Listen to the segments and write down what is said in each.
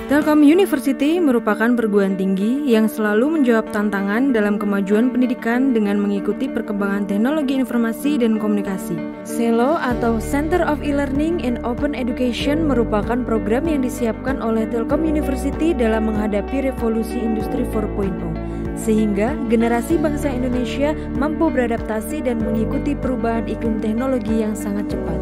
Telkom University merupakan perguruan tinggi yang selalu menjawab tantangan dalam kemajuan pendidikan dengan mengikuti perkembangan teknologi informasi dan komunikasi. CELO atau Center of E-Learning and Open Education merupakan program yang disiapkan oleh Telkom University dalam menghadapi revolusi industri 4.0, sehingga generasi bangsa Indonesia mampu beradaptasi dan mengikuti perubahan iklim teknologi yang sangat cepat.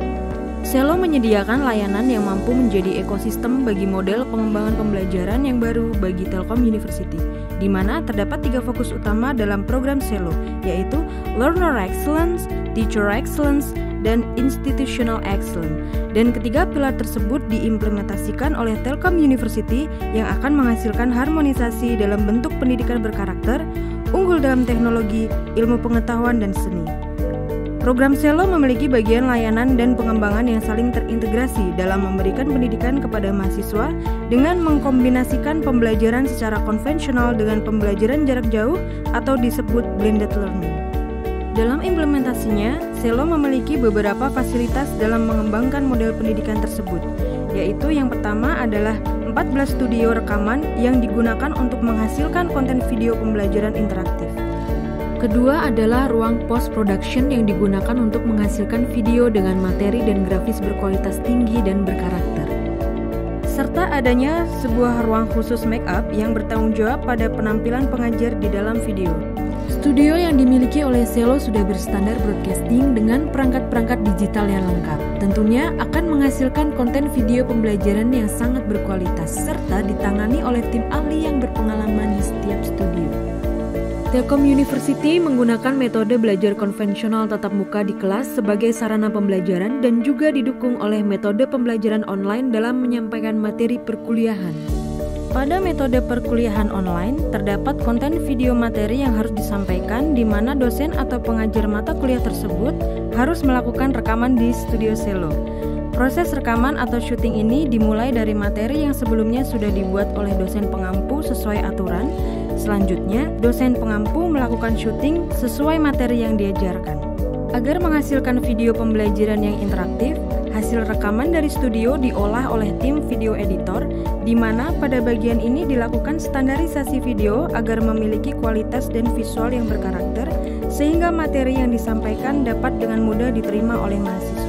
CELO menyediakan layanan yang mampu menjadi ekosistem bagi model pengembangan pembelajaran yang baru bagi Telkom University, di mana terdapat 3 fokus utama dalam program CELO, yaitu Learner Excellence, Teacher Excellence, dan Institutional Excellence. Dan ketiga pilar tersebut diimplementasikan oleh Telkom University yang akan menghasilkan harmonisasi dalam bentuk pendidikan berkarakter, unggul dalam teknologi, ilmu pengetahuan, dan seni. Program CELO memiliki bagian layanan dan pengembangan yang saling terintegrasi dalam memberikan pendidikan kepada mahasiswa dengan mengkombinasikan pembelajaran secara konvensional dengan pembelajaran jarak jauh atau disebut blended learning. Dalam implementasinya, CELO memiliki beberapa fasilitas dalam mengembangkan model pendidikan tersebut, yaitu yang pertama adalah 14 studio rekaman yang digunakan untuk menghasilkan konten video pembelajaran interaktif. Kedua adalah ruang post-production yang digunakan untuk menghasilkan video dengan materi dan grafis berkualitas tinggi dan berkarakter. Serta adanya sebuah ruang khusus make-up yang bertanggung jawab pada penampilan pengajar di dalam video. Studio yang dimiliki oleh CELO sudah berstandar broadcasting dengan perangkat-perangkat digital yang lengkap. Tentunya akan menghasilkan konten video pembelajaran yang sangat berkualitas, serta ditangani oleh tim ahli yang berpengalaman di setiap studio. Telkom University menggunakan metode belajar konvensional tatap muka di kelas sebagai sarana pembelajaran dan juga didukung oleh metode pembelajaran online dalam menyampaikan materi perkuliahan. Pada metode perkuliahan online, terdapat konten video materi yang harus disampaikan di mana dosen atau pengajar mata kuliah tersebut harus melakukan rekaman di studio CELO. Proses rekaman atau syuting ini dimulai dari materi yang sebelumnya sudah dibuat oleh dosen pengampu sesuai aturan. Selanjutnya, dosen pengampu melakukan syuting sesuai materi yang diajarkan. Agar menghasilkan video pembelajaran yang interaktif, hasil rekaman dari studio diolah oleh tim video editor, di mana pada bagian ini dilakukan standarisasi video agar memiliki kualitas dan visual yang berkarakter, sehingga materi yang disampaikan dapat dengan mudah diterima oleh mahasiswa.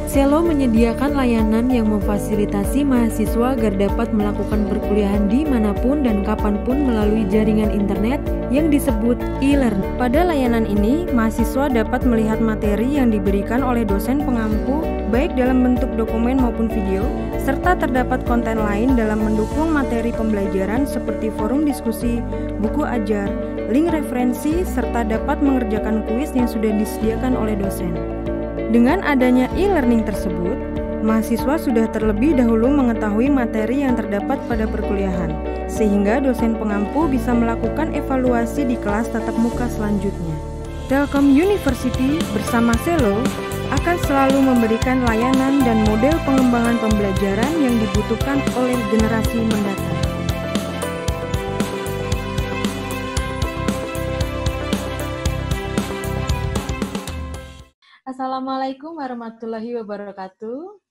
CELO menyediakan layanan yang memfasilitasi mahasiswa agar dapat melakukan perkuliahan dimanapun dan kapanpun melalui jaringan internet yang disebut e-learning. Pada layanan ini, mahasiswa dapat melihat materi yang diberikan oleh dosen pengampu baik dalam bentuk dokumen maupun video, serta terdapat konten lain dalam mendukung materi pembelajaran seperti forum diskusi, buku ajar, link referensi, serta dapat mengerjakan kuis yang sudah disediakan oleh dosen. Dengan adanya e-learning tersebut, mahasiswa sudah terlebih dahulu mengetahui materi yang terdapat pada perkuliahan, sehingga dosen pengampu bisa melakukan evaluasi di kelas tatap muka selanjutnya. Telkom University bersama CELO akan selalu memberikan layanan dan model pengembangan pembelajaran yang dibutuhkan oleh generasi mendatang. Assalamualaikum warahmatullahi wabarakatuh.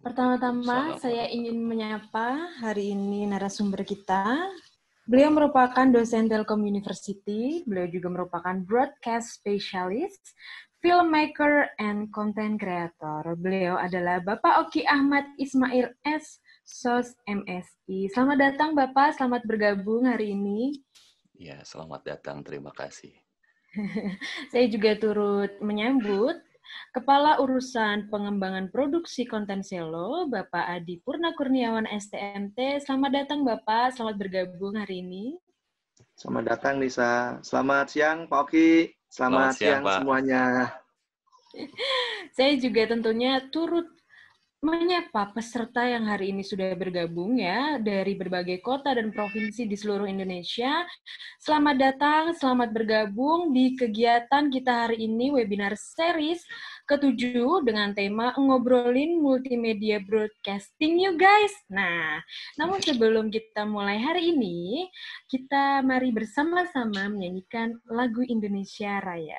Pertama-tama saya ingin menyapa hari ini narasumber kita. Beliau merupakan dosen Telkom University, beliau juga merupakan broadcast specialist, filmmaker, and content creator. Beliau adalah Bapak Oki Ahmad Ismail S. SOS MSI. Selamat datang Bapak, selamat bergabung hari ini. Ya, selamat datang, terima kasih. Saya juga turut menyambut Kepala Urusan Pengembangan Produksi Konten CELO, Bapak Adi Purna Kurniawan STMT. Selamat datang Bapak, selamat bergabung hari ini. Selamat datang Nisa. Selamat siang Pak Oki. Selamat siang Pak. Semuanya. Saya juga tentunya turut menyapa peserta yang hari ini sudah bergabung ya dari berbagai kota dan provinsi di seluruh Indonesia. Selamat datang, selamat bergabung di kegiatan kita hari ini, webinar series ke-7 dengan tema ngobrolin multimedia broadcasting you guys. Nah, namun sebelum kita mulai hari ini, kita mari bersama-sama menyanyikan lagu Indonesia Raya.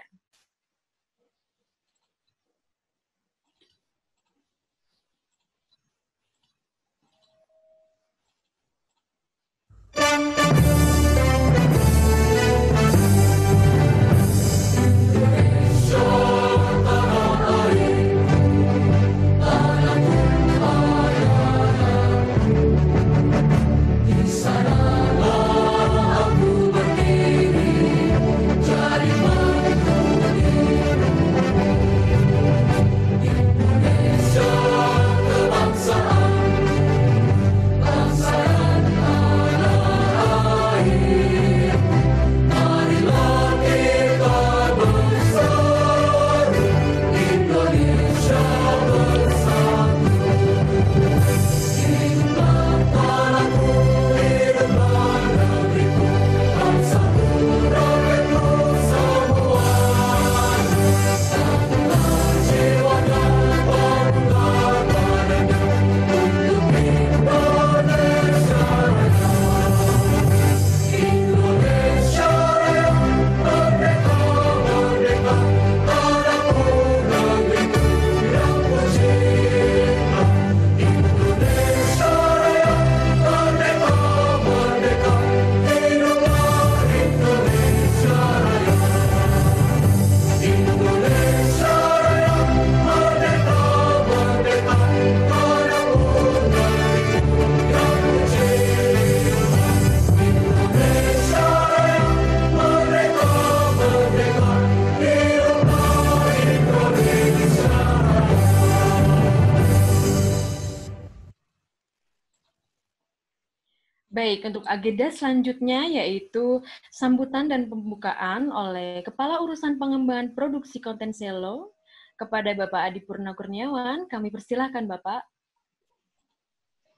Baik, untuk agenda selanjutnya yaitu sambutan dan pembukaan oleh Kepala Urusan Pengembangan Produksi Konten Selo kepada Bapak Adi Purna Kurniawan. Kami persilahkan Bapak.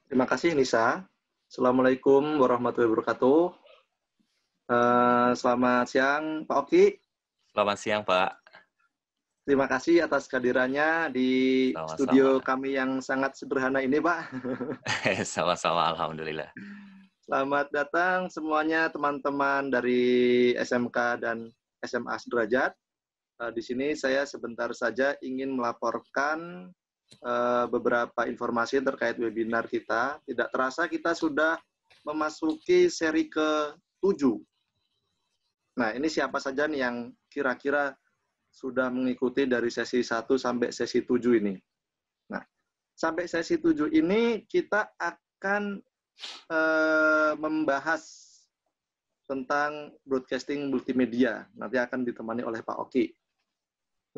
Terima kasih Nisa. Assalamualaikum warahmatullahi wabarakatuh. Selamat siang Pak Oki. Selamat siang Pak. Terima kasih atas kehadirannya di studio kami yang sangat sederhana ini Pak. Sama-sama, Alhamdulillah. Selamat datang semuanya teman-teman dari SMK dan SMA Sederajat. Di sini saya sebentar saja ingin melaporkan beberapa informasi terkait webinar kita. Tidak terasa kita sudah memasuki seri ke-7. Nah, ini siapa saja nih yang kira-kira sudah mengikuti dari sesi 1 sampai sesi 7 ini. Nah, sampai sesi 7 ini kita akan membahas tentang broadcasting multimedia. Nanti akan ditemani oleh Pak Oki.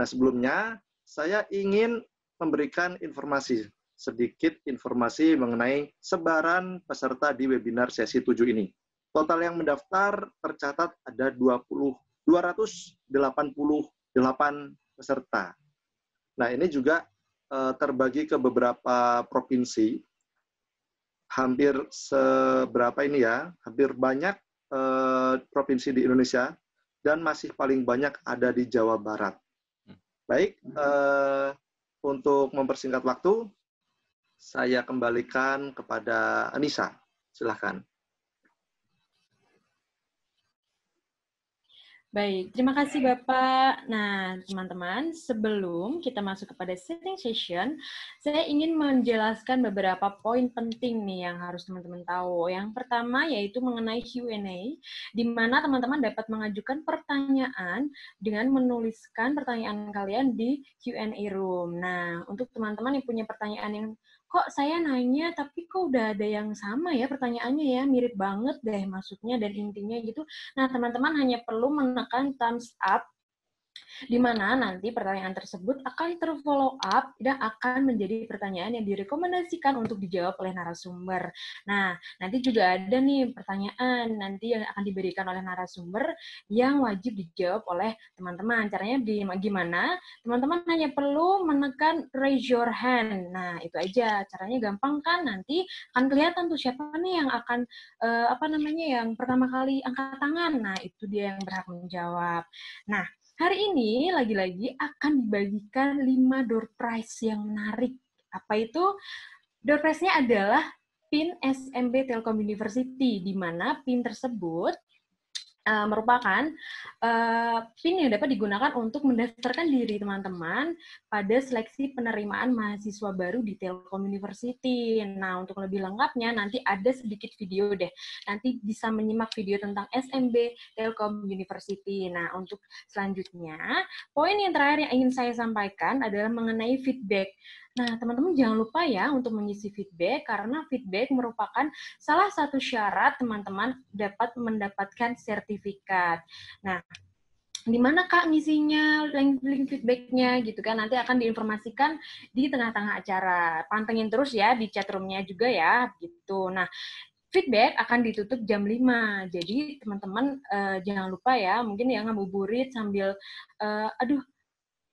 Nah, sebelumnya saya ingin memberikan sedikit informasi mengenai sebaran peserta di webinar sesi 7 ini. Total yang mendaftar tercatat ada 288 peserta. Nah, ini juga terbagi ke beberapa provinsi. Hampir hampir banyak provinsi di Indonesia dan masih paling banyak ada di Jawa Barat. Baik, untuk mempersingkat waktu, saya kembalikan kepada Anissa. Silahkan. Baik, terima kasih Bapak. Nah, teman-teman, sebelum kita masuk kepada setting session, saya ingin menjelaskan beberapa poin penting nih yang harus teman-teman tahu. Yang pertama yaitu mengenai Q&A, di mana teman-teman dapat mengajukan pertanyaan dengan menuliskan pertanyaan kalian di Q&A room. Nah, untuk teman-teman yang punya pertanyaan yang kok saya nanya tapi kok udah ada yang sama ya pertanyaannya ya, mirip banget deh maksudnya dan intinya gitu. Nah, teman-teman hanya perlu menekan thumbs up, di mana nanti pertanyaan tersebut akan terfollow up dan akan menjadi pertanyaan yang direkomendasikan untuk dijawab oleh narasumber. Nah, nanti juga ada nih pertanyaan nanti yang akan diberikan oleh narasumber yang wajib dijawab oleh teman-teman. Caranya gimana? Teman-teman hanya perlu menekan raise your hand. Nah, itu aja. Caranya gampang kan? Nanti akan kelihatan tuh siapa nih yang akan yang pertama kali angkat tangan. Nah, itu dia yang berhak menjawab. Nah, hari ini lagi-lagi akan dibagikan 5 door prize yang menarik. Apa itu? Door prize-nya adalah PIN SMB Telkom University, di mana PIN tersebut merupakan PIN yang dapat digunakan untuk mendaftarkan diri teman-teman pada seleksi penerimaan mahasiswa baru di Telkom University. Nah, untuk lebih lengkapnya nanti ada sedikit video deh. Nanti bisa menyimak video tentang SMB Telkom University. Nah, untuk selanjutnya, poin yang terakhir yang ingin saya sampaikan adalah mengenai feedback. Nah, teman-teman jangan lupa ya untuk mengisi feedback, karena feedback merupakan salah satu syarat teman-teman dapat mendapatkan sertifikat. Nah, di mana Kak ngisinya, link feedback-nya gitu kan, nanti akan diinformasikan di tengah-tengah acara. Pantengin terus ya di chatroom-nya juga ya, gitu. Nah, feedback akan ditutup jam 5, jadi teman-teman jangan lupa ya, mungkin yang ngabuburit sambil,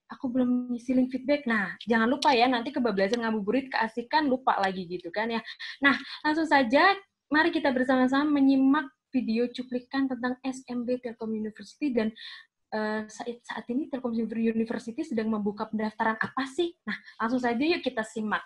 aku belum ngisi link feedback. Nah, jangan lupa ya, nanti kebablasan ngabuburit, keasikan, lupa lagi gitu kan ya. Nah, langsung saja, mari kita bersama-sama menyimak video cuplikan tentang SMB Telkom University dan saat ini Telkom University sedang membuka pendaftaran apa sih? Nah, langsung saja yuk kita simak.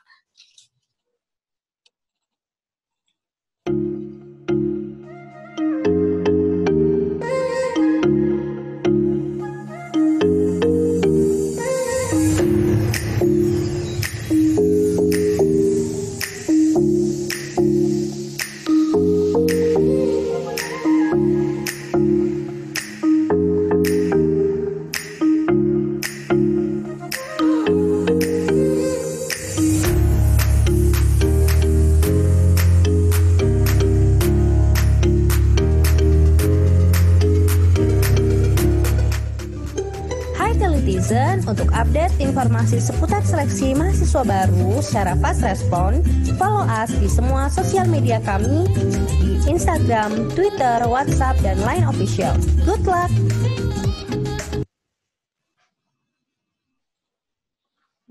untuk update informasi seputar seleksi mahasiswa baru secara fast respon, follow us di semua sosial media kami di Instagram, Twitter, WhatsApp, dan Line Official. Good luck!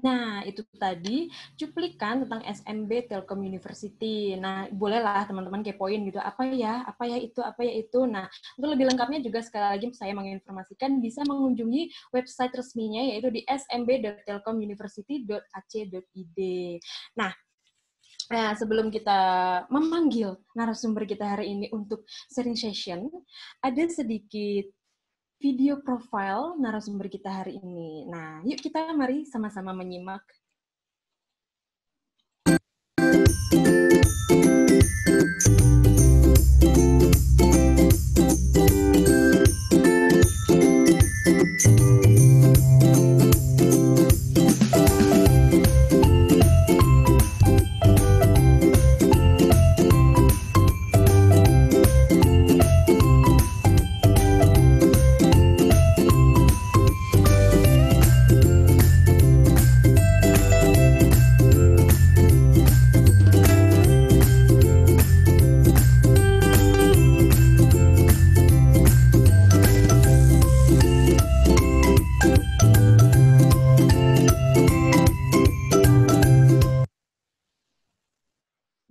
Nah, itu tadi cuplikan tentang SMB Telkom University. Nah, bolehlah teman-teman kepoin gitu, apa ya itu. Nah, untuk lebih lengkapnya juga sekali lagi saya menginformasikan bisa mengunjungi website resminya yaitu di smb.telkomuniversity.ac.id. Nah, sebelum kita memanggil narasumber kita hari ini untuk sharing session, ada sedikit video profile narasumber kita hari ini. Nah, yuk kita mari sama-sama menyimak.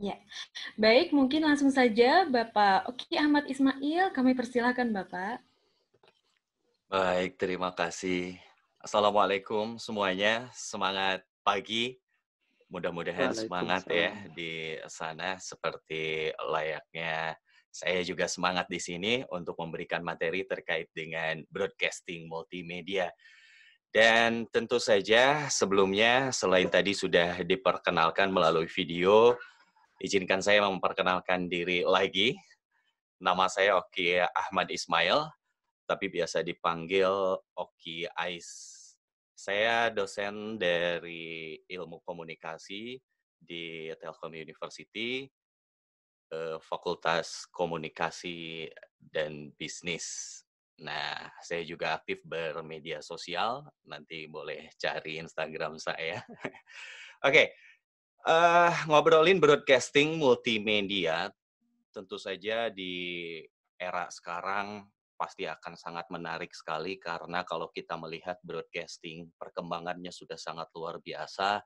Ya, baik, mungkin langsung saja Bapak Oki Ahmad Ismail, kami persilahkan Bapak. Baik, terima kasih. Assalamualaikum semuanya, semangat pagi. Mudah-mudahan semangat ya di sana seperti layaknya saya juga semangat di sini untuk memberikan materi terkait dengan broadcasting multimedia. Dan tentu saja sebelumnya selain tadi sudah diperkenalkan melalui video, izinkan saya memperkenalkan diri lagi. Nama saya Oki Ahmad Ismail, tapi biasa dipanggil Oki Ais. Saya dosen dari Ilmu Komunikasi di Telkom University, Fakultas Komunikasi dan Bisnis. Nah, saya juga aktif bermedia sosial, nanti boleh cari Instagram saya. Oke, ngobrolin broadcasting multimedia, tentu saja di era sekarang pasti akan sangat menarik sekali karena kalau kita melihat broadcasting, perkembangannya sudah sangat luar biasa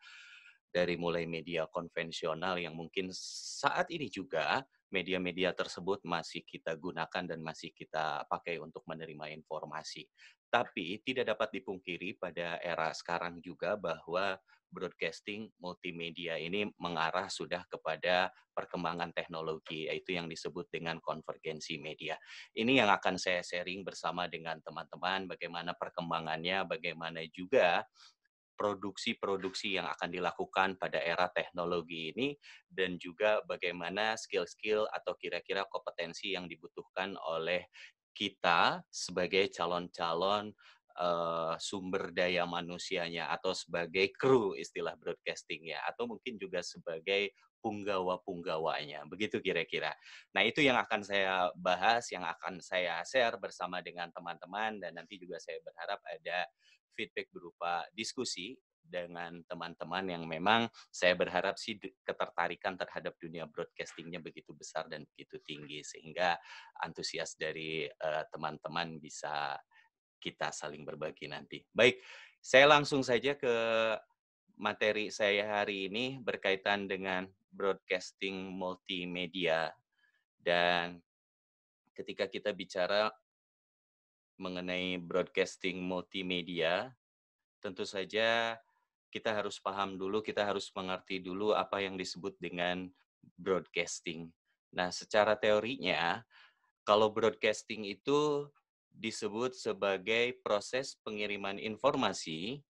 dari mulai media konvensional yang mungkin saat ini juga media-media tersebut masih kita gunakan dan masih kita pakai untuk menerima informasi. Tapi tidak dapat dipungkiri pada era sekarang juga bahwa broadcasting multimedia ini mengarah sudah kepada perkembangan teknologi, yaitu yang disebut dengan konvergensi media. Ini yang akan saya sharing bersama dengan teman-teman, bagaimana perkembangannya, bagaimana juga produksi-produksi yang akan dilakukan pada era teknologi ini, dan juga bagaimana skill-skill atau kira-kira kompetensi yang dibutuhkan oleh kita sebagai calon-calon sumber daya manusianya atau sebagai kru istilah broadcasting ya, atau mungkin juga sebagai punggawa-punggawanya, begitu kira-kira. Nah, itu yang akan saya bahas, yang akan saya share bersama dengan teman-teman, dan nanti juga saya berharap ada feedback berupa diskusi dengan teman-teman yang memang saya berharap sih ketertarikan terhadap dunia broadcastingnya begitu besar dan begitu tinggi, sehingga antusias dari teman-teman bisa kita saling berbagi nanti. Baik, saya langsung saja ke materi saya hari ini berkaitan dengan broadcasting multimedia. Dan ketika kita bicara mengenai broadcasting multimedia, tentu saja kita harus paham dulu, kita harus mengerti dulu apa yang disebut dengan broadcasting. Nah, secara teorinya, kalau broadcasting itu disebut sebagai proses pengiriman informasi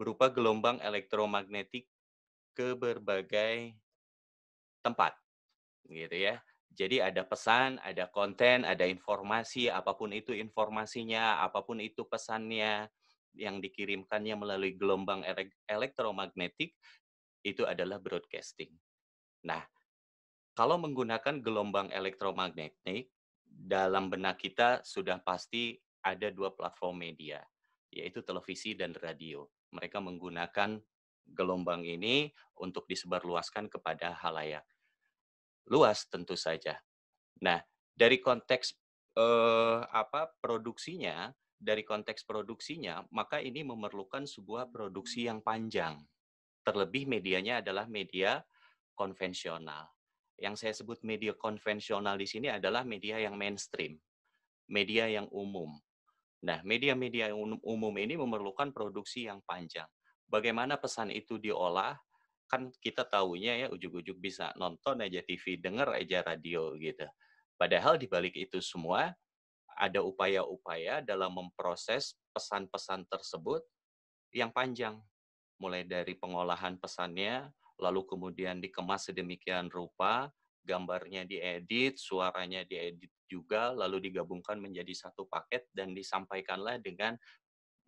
berupa gelombang elektromagnetik ke berbagai tempat, gitu ya. Jadi ada pesan, ada konten, ada informasi, apapun itu informasinya, apapun itu pesannya yang dikirimkannya melalui gelombang elektromagnetik, itu adalah broadcasting. Nah, kalau menggunakan gelombang elektromagnetik, dalam benak kita sudah pasti ada dua platform media. yaitu televisi dan radio. Mereka menggunakan gelombang ini untuk disebarluaskan kepada halayak luas tentu saja. Nah, dari konteks produksinya, maka ini memerlukan sebuah produksi yang panjang. Terlebih medianya adalah media konvensional. Yang saya sebut media konvensional di sini adalah media yang mainstream, media yang umum. Nah, media-media umum ini memerlukan produksi yang panjang. Bagaimana pesan itu diolah? Kan kita tahunya ya ujug-ujug bisa nonton aja TV, denger aja radio gitu. Padahal di balik itu semua ada upaya-upaya dalam memproses pesan-pesan tersebut yang panjang. Mulai dari pengolahan pesannya, lalu kemudian dikemas sedemikian rupa, gambarnya diedit, suaranya diedit juga, lalu digabungkan menjadi satu paket dan disampaikanlah dengan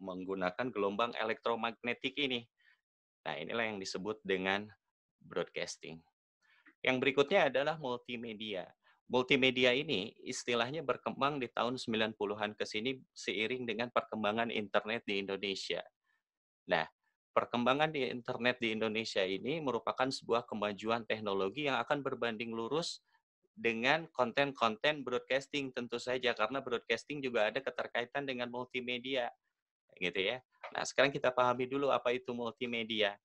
menggunakan gelombang elektromagnetik ini. Nah, inilah yang disebut dengan broadcasting. Yang berikutnya adalah multimedia. Multimedia ini istilahnya berkembang di tahun 90-an ke sini seiring dengan perkembangan internet di Indonesia. Nah, perkembangan di internet di Indonesia ini merupakan sebuah kemajuan teknologi yang akan berbanding lurus dengan konten-konten broadcasting tentu saja, karena broadcasting juga ada keterkaitan dengan multimedia, gitu ya. Nah, sekarang kita pahami dulu apa itu multimedia.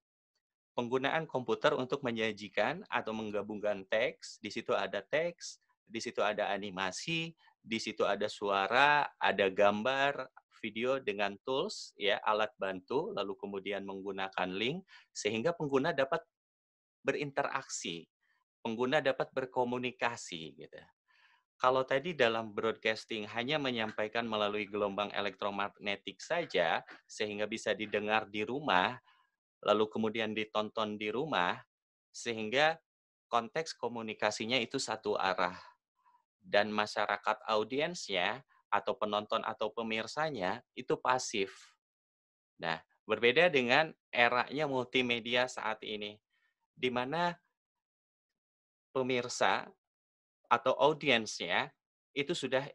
Penggunaan komputer untuk menyajikan atau menggabungkan teks, di situ ada teks, di situ ada animasi, di situ ada suara, ada gambar, video dengan tools, ya, alat bantu, lalu kemudian menggunakan link, sehingga pengguna dapat berinteraksi, pengguna dapat berkomunikasi, gitu. Kalau tadi dalam broadcasting hanya menyampaikan melalui gelombang elektromagnetik saja, sehingga bisa didengar di rumah, lalu kemudian ditonton di rumah, sehingga konteks komunikasinya itu satu arah. Dan masyarakat audiensnya, atau penonton atau pemirsanya, itu pasif. Nah, berbeda dengan eranya multimedia saat ini, di mana pemirsa atau audiensnya itu sudah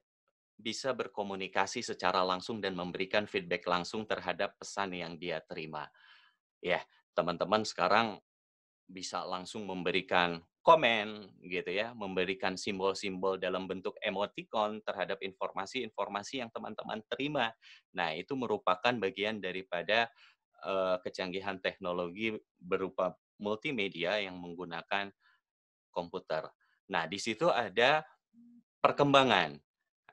bisa berkomunikasi secara langsung dan memberikan feedback langsung terhadap pesan yang dia terima. Ya, teman-teman sekarang bisa langsung memberikan komen gitu ya, memberikan simbol-simbol dalam bentuk emoticon terhadap informasi-informasi yang teman-teman terima. Nah, itu merupakan bagian daripada kecanggihan teknologi berupa multimedia yang menggunakan komputer. Nah, di situ ada perkembangan,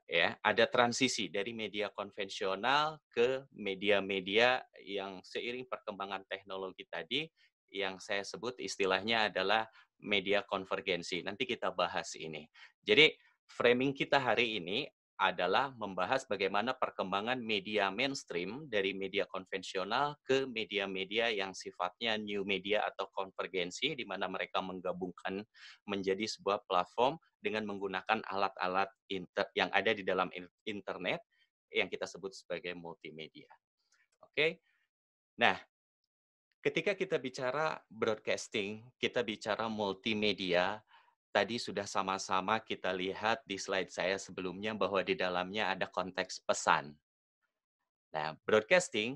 ya, ada transisi dari media konvensional ke media-media yang seiring perkembangan teknologi tadi, yang saya sebut istilahnya adalah media konvergensi. Nanti kita bahas ini. Jadi framing kita hari ini adalah membahas bagaimana perkembangan media mainstream dari media konvensional ke media-media yang sifatnya new media atau konvergensi, di mana mereka menggabungkan menjadi sebuah platform dengan menggunakan alat-alat yang ada di dalam internet yang kita sebut sebagai multimedia. Oke. Nah, ketika kita bicara broadcasting, kita bicara multimedia, tadi sudah sama-sama kita lihat di slide saya sebelumnya bahwa di dalamnya ada konteks pesan. Nah, broadcasting,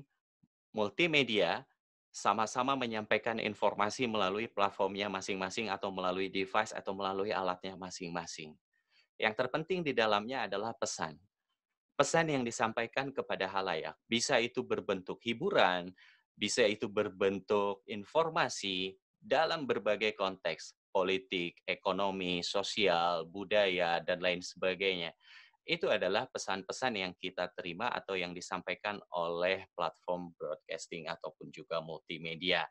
multimedia, sama-sama menyampaikan informasi melalui platformnya masing-masing atau melalui device atau melalui alatnya masing-masing. Yang terpenting di dalamnya adalah pesan. Pesan yang disampaikan kepada halayak. Bisa itu berbentuk hiburan, bisa itu berbentuk informasi dalam berbagai konteks, politik, ekonomi, sosial, budaya, dan lain sebagainya. Itu adalah pesan-pesan yang kita terima atau yang disampaikan oleh platform broadcasting ataupun juga multimedia.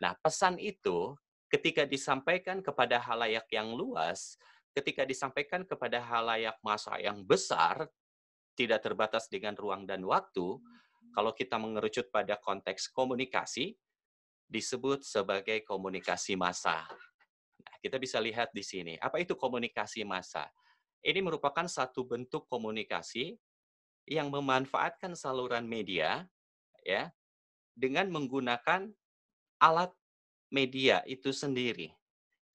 Nah, pesan itu ketika disampaikan kepada halayak yang luas, ketika disampaikan kepada halayak massa yang besar, tidak terbatas dengan ruang dan waktu, kalau kita mengerucut pada konteks komunikasi, disebut sebagai komunikasi massa. Nah, kita bisa lihat di sini. Apa itu komunikasi massa? Ini merupakan satu bentuk komunikasi yang memanfaatkan saluran media, ya, dengan menggunakan alat media itu sendiri.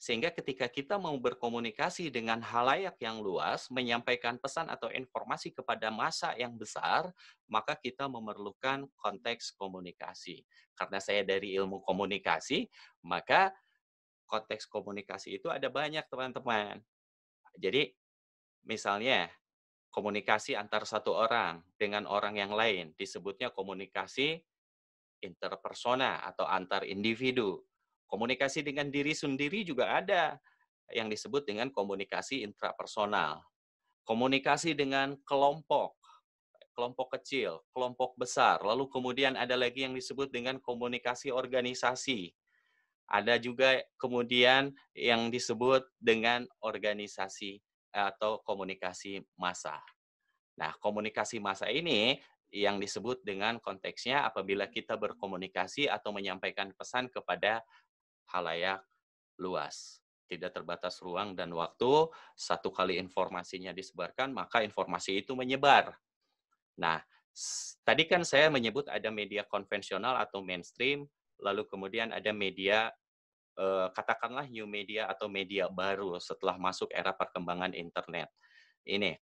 Sehingga ketika kita mau berkomunikasi dengan halayak yang luas, menyampaikan pesan atau informasi kepada massa yang besar, maka kita memerlukan konteks komunikasi. Karena saya dari ilmu komunikasi, maka konteks komunikasi itu ada banyak, teman-teman. Jadi, misalnya, komunikasi antar satu orang dengan orang yang lain disebutnya komunikasi interpersona atau antar individu. Komunikasi dengan diri sendiri juga ada yang disebut dengan komunikasi intrapersonal. Komunikasi dengan kelompok, kelompok kecil, kelompok besar. Lalu kemudian ada lagi yang disebut dengan komunikasi organisasi. Ada juga kemudian yang disebut dengan organisasi atau komunikasi massa. Nah, komunikasi massa ini yang disebut dengan konteksnya apabila kita berkomunikasi atau menyampaikan pesan kepada halayak luas. Tidak terbatas ruang dan waktu, satu kali informasinya disebarkan, maka informasi itu menyebar. Nah, tadi kan saya menyebut ada media konvensional atau mainstream, lalu kemudian ada media, katakanlah new media atau media baru setelah masuk era perkembangan internet. Ini.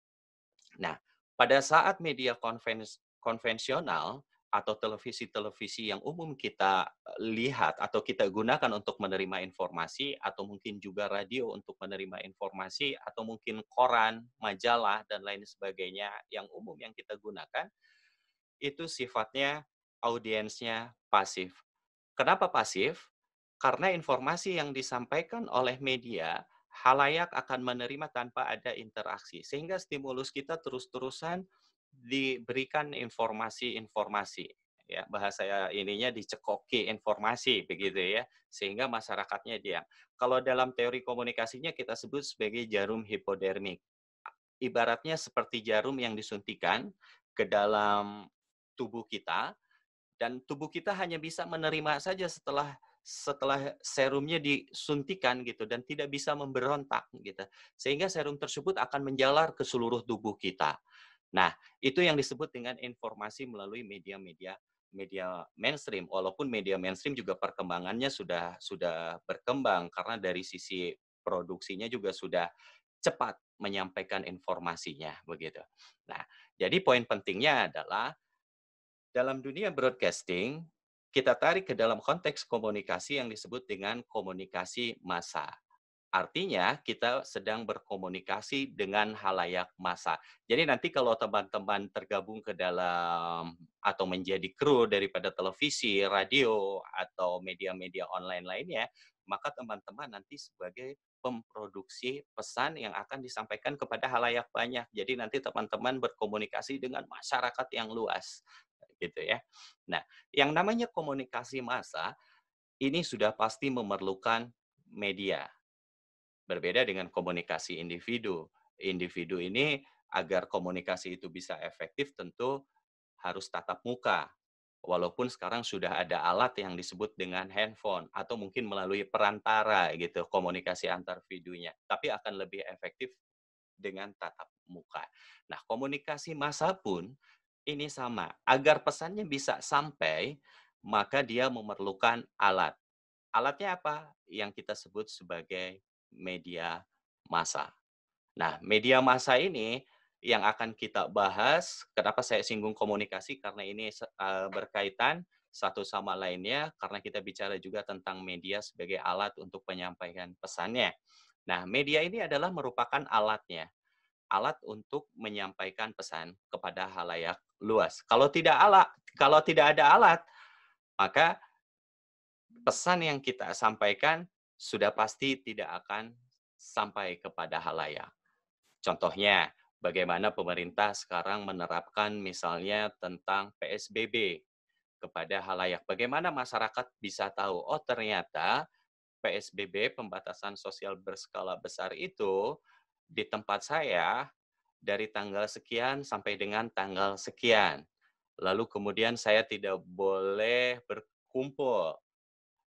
Nah, pada saat media konvensional atau televisi-televisi yang umum kita lihat atau kita gunakan untuk menerima informasi, atau mungkin juga radio untuk menerima informasi, atau mungkin koran, majalah, dan lain sebagainya yang umum yang kita gunakan, itu sifatnya audiensnya pasif. Kenapa pasif? Karena informasi yang disampaikan oleh media, halayak akan menerima tanpa ada interaksi. Sehingga stimulus kita terus-terusan diberikan informasi-informasi. Ya, bahasa ininya dicekoki informasi, begitu ya. Sehingga masyarakatnya diam. Kalau dalam teori komunikasinya kita sebut sebagai jarum hipodermik. Ibaratnya seperti jarum yang disuntikan ke dalam tubuh kita, dan tubuh kita hanya bisa menerima saja setelah serumnya disuntikan gitu, dan tidak bisa memberontak gitu. Sehingga serum tersebut akan menjalar ke seluruh tubuh kita. Nah, itu yang disebut dengan informasi melalui media mainstream. Walaupun media mainstream juga perkembangannya sudah berkembang karena dari sisi produksinya juga sudah cepat menyampaikan informasinya begitu. Nah, jadi poin pentingnya adalah dalam dunia broadcasting, kita tarik ke dalam konteks komunikasi yang disebut dengan komunikasi massa. Artinya, kita sedang berkomunikasi dengan halayak massa. Jadi nanti kalau teman-teman tergabung ke dalam atau menjadi kru daripada televisi, radio, atau media-media online lainnya, maka teman-teman nanti sebagai pemproduksi pesan yang akan disampaikan kepada halayak banyak. Jadi nanti teman-teman berkomunikasi dengan masyarakat yang luas. Gitu ya. Nah, yang namanya komunikasi massa, ini sudah pasti memerlukan media. Berbeda dengan komunikasi individu. Individu ini agar komunikasi itu bisa efektif tentu harus tatap muka. Walaupun sekarang sudah ada alat yang disebut dengan handphone atau mungkin melalui perantara gitu komunikasi antar videonya, tapi akan lebih efektif dengan tatap muka. Nah, komunikasi massa pun ini sama. Agar pesannya bisa sampai, maka dia memerlukan alat. Alatnya apa? Yang kita sebut sebagai media massa. Nah, media massa ini yang akan kita bahas. Kenapa saya singgung komunikasi? Karena ini berkaitan satu sama lainnya, karena kita bicara juga tentang media sebagai alat untuk penyampaian pesannya. Nah, media ini adalah merupakan alatnya. Alat untuk menyampaikan pesan kepada halayak luas. Kalau tidak ada alat, maka pesan yang kita sampaikan sudah pasti tidak akan sampai kepada halayak. Contohnya, bagaimana pemerintah sekarang menerapkan misalnya tentang PSBB kepada halayak. Bagaimana masyarakat bisa tahu, oh ternyata PSBB, pembatasan sosial berskala besar itu, di tempat saya dari tanggal sekian sampai dengan tanggal sekian. Lalu kemudian saya tidak boleh berkumpul.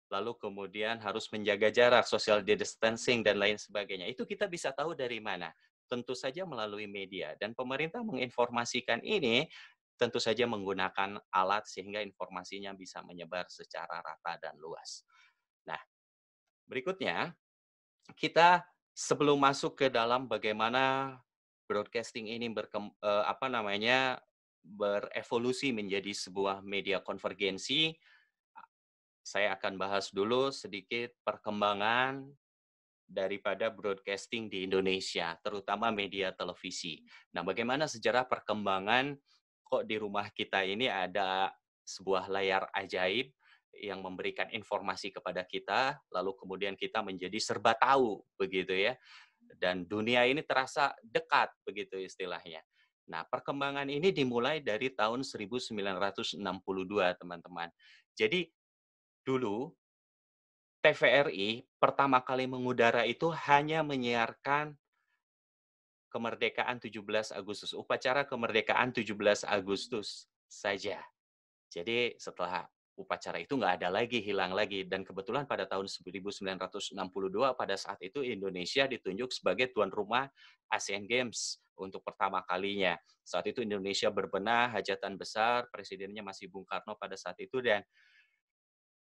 Lalu kemudian harus menjaga jarak, social distancing, dan lain sebagainya. Itu kita bisa tahu dari mana? Tentu saja melalui media. Dan pemerintah menginformasikan ini tentu saja menggunakan alat sehingga informasinya bisa menyebar secara rata dan luas. Nah, berikutnya, kita sebelum masuk ke dalam bagaimana broadcasting ini berevolusi menjadi sebuah media konvergensi, saya akan bahas dulu sedikit perkembangan daripada broadcasting di Indonesia, terutama media televisi. Nah, bagaimana sejarah perkembangan kok di rumah kita ini ada sebuah layar ajaib yang memberikan informasi kepada kita, lalu kemudian kita menjadi serba tahu, begitu ya. Dan dunia ini terasa dekat, begitu istilahnya. Nah, perkembangan ini dimulai dari tahun 1962, teman-teman. Jadi, dulu TVRI pertama kali mengudara itu hanya menyiarkan kemerdekaan 17 Agustus, upacara kemerdekaan 17 Agustus saja. Jadi setelah upacara itu nggak ada lagi, hilang lagi. Dan kebetulan pada tahun 1962, pada saat itu Indonesia ditunjuk sebagai tuan rumah Asian Games untuk pertama kalinya. Saat itu Indonesia berbenah, hajatan besar, presidennya masih Bung Karno pada saat itu, dan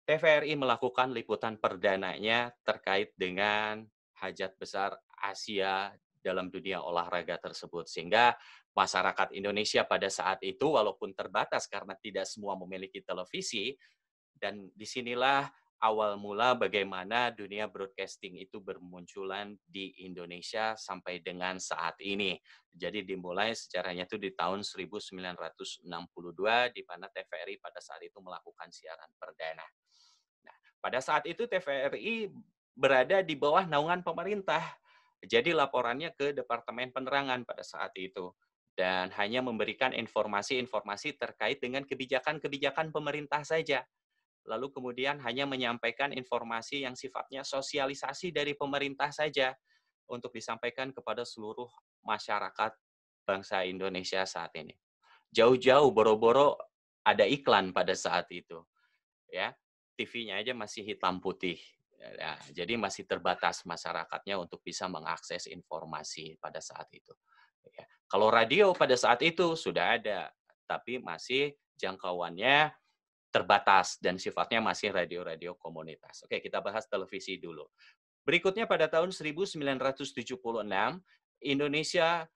TVRI melakukan liputan perdananya terkait dengan hajat besar Asia dalam dunia olahraga tersebut. Sehingga masyarakat Indonesia pada saat itu, walaupun terbatas karena tidak semua memiliki televisi, dan disinilah awal mula bagaimana dunia broadcasting itu bermunculan di Indonesia sampai dengan saat ini. Jadi dimulai sejarahnya itu di tahun 1962, di mana TVRI pada saat itu melakukan siaran perdana. Nah, pada saat itu TVRI berada di bawah naungan pemerintah. Jadi laporannya ke Departemen Penerangan pada saat itu. Dan hanya memberikan informasi-informasi terkait dengan kebijakan-kebijakan pemerintah saja. Lalu kemudian hanya menyampaikan informasi yang sifatnya sosialisasi dari pemerintah saja untuk disampaikan kepada seluruh masyarakat bangsa Indonesia saat ini. Jauh-jauh boro-boro ada iklan pada saat itu. Ya, TV-nya aja masih hitam putih. Ya, jadi masih terbatas masyarakatnya untuk bisa mengakses informasi pada saat itu. Ya. Kalau radio pada saat itu sudah ada, tapi masih jangkauannya terbatas dan sifatnya masih radio-radio komunitas. Oke, kita bahas televisi dulu. Berikutnya pada tahun 1976, Indonesia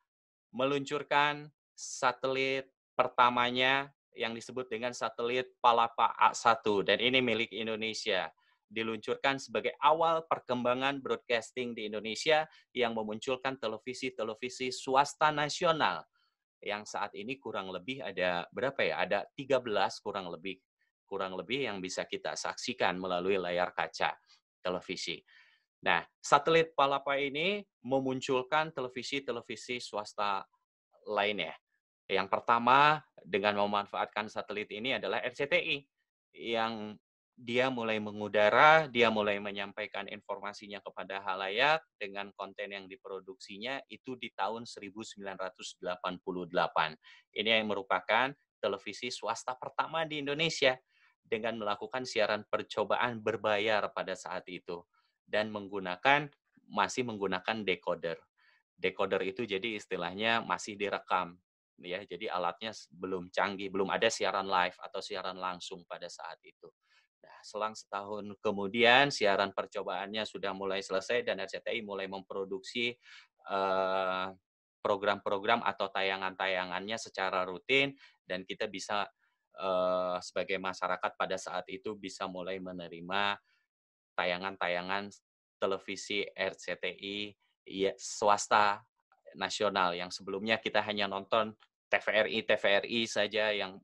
meluncurkan satelit pertamanya yang disebut dengan satelit Palapa A1, dan ini milik Indonesia. Diluncurkan sebagai awal perkembangan broadcasting di Indonesia yang memunculkan televisi-televisi swasta nasional yang saat ini kurang lebih ada berapa ya? Ada 13 kurang lebih yang bisa kita saksikan melalui layar kaca televisi. Nah, satelit Palapa ini memunculkan televisi-televisi swasta lainnya. Yang pertama dengan memanfaatkan satelit ini adalah RCTI, yang dia mulai mengudara, dia mulai menyampaikan informasinya kepada khalayak dengan konten yang diproduksinya itu di tahun 1988. Ini yang merupakan televisi swasta pertama di Indonesia dengan melakukan siaran percobaan berbayar pada saat itu dan masih menggunakan decoder. Decoder itu jadi istilahnya masih direkam, ya. Jadi alatnya belum canggih, belum ada siaran live atau siaran langsung pada saat itu. Nah, selang setahun kemudian siaran percobaannya sudah mulai selesai dan RCTI mulai memproduksi program-program atau tayangan-tayangannya secara rutin, dan kita bisa sebagai masyarakat pada saat itu bisa mulai menerima tayangan-tayangan televisi RCTI swasta nasional yang sebelumnya kita hanya nonton TVRI saja yang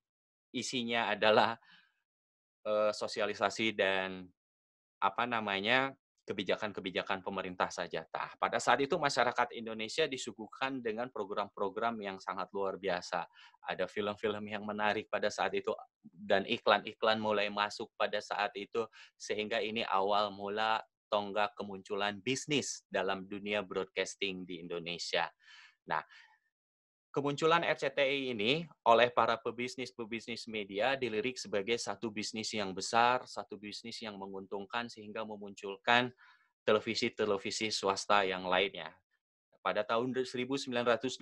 isinya adalah sosialisasi dan kebijakan-kebijakan pemerintah saja. Nah, pada saat itu masyarakat Indonesia disuguhkan dengan program-program yang sangat luar biasa. Ada film-film yang menarik pada saat itu dan iklan-iklan mulai masuk pada saat itu, sehingga ini awal mula tonggak kemunculan bisnis dalam dunia broadcasting di Indonesia. Nah, kemunculan RCTI ini oleh para pebisnis media dilirik sebagai satu bisnis yang besar, satu bisnis yang menguntungkan sehingga memunculkan televisi-televisi swasta yang lainnya. Pada tahun 1989,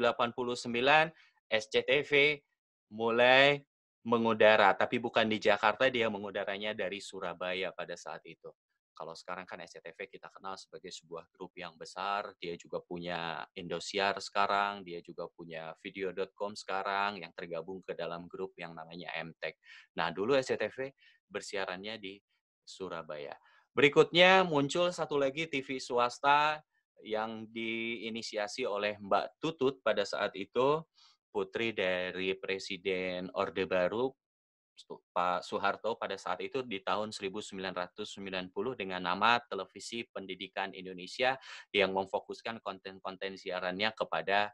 SCTV mulai mengudara, tapi bukan di Jakarta, dia mengudaranya dari Surabaya pada saat itu. Kalau sekarang kan SCTV kita kenal sebagai sebuah grup yang besar, dia juga punya Indosiar sekarang, dia juga punya video.com sekarang yang tergabung ke dalam grup yang namanya MTech. Nah, dulu SCTV bersiarannya di Surabaya. Berikutnya muncul satu lagi TV swasta yang diinisiasi oleh Mbak Tutut pada saat itu, putri dari Presiden Orde Baru, Pak Soeharto pada saat itu di tahun 1990 dengan nama Televisi Pendidikan Indonesia yang memfokuskan konten-konten siarannya kepada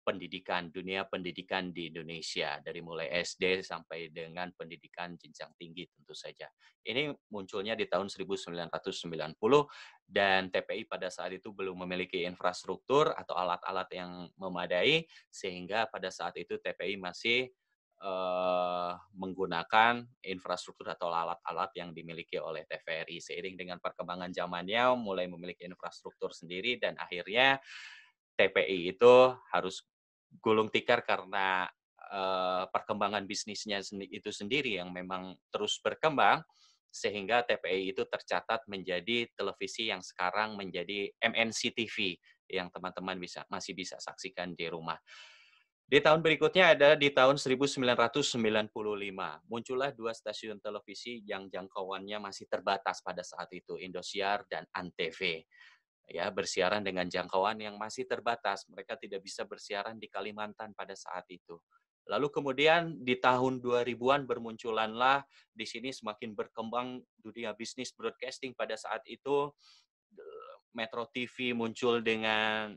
pendidikan, dunia pendidikan di Indonesia, dari mulai SD sampai dengan pendidikan jenjang tinggi tentu saja. Ini munculnya di tahun 1990 dan TPI pada saat itu belum memiliki infrastruktur atau alat-alat yang memadai, sehingga pada saat itu TPI masih menggunakan infrastruktur atau alat-alat yang dimiliki oleh TVRI. Seiring dengan perkembangan zamannya, mulai memiliki infrastruktur sendiri dan akhirnya TPI itu harus gulung tikar karena perkembangan bisnisnya itu sendiri yang memang terus berkembang, sehingga TPI itu tercatat menjadi televisi yang sekarang menjadi MNC TV yang teman-teman masih bisa saksikan di rumah. Di tahun berikutnya ada di tahun 1995, muncullah dua stasiun televisi yang jangkauannya masih terbatas pada saat itu, Indosiar dan Antv. Ya, bersiaran dengan jangkauan yang masih terbatas. Mereka tidak bisa bersiaran di Kalimantan pada saat itu. Lalu kemudian di tahun 2000-an bermunculanlah di sini semakin berkembang dunia bisnis broadcasting pada saat itu. Metro TV muncul dengan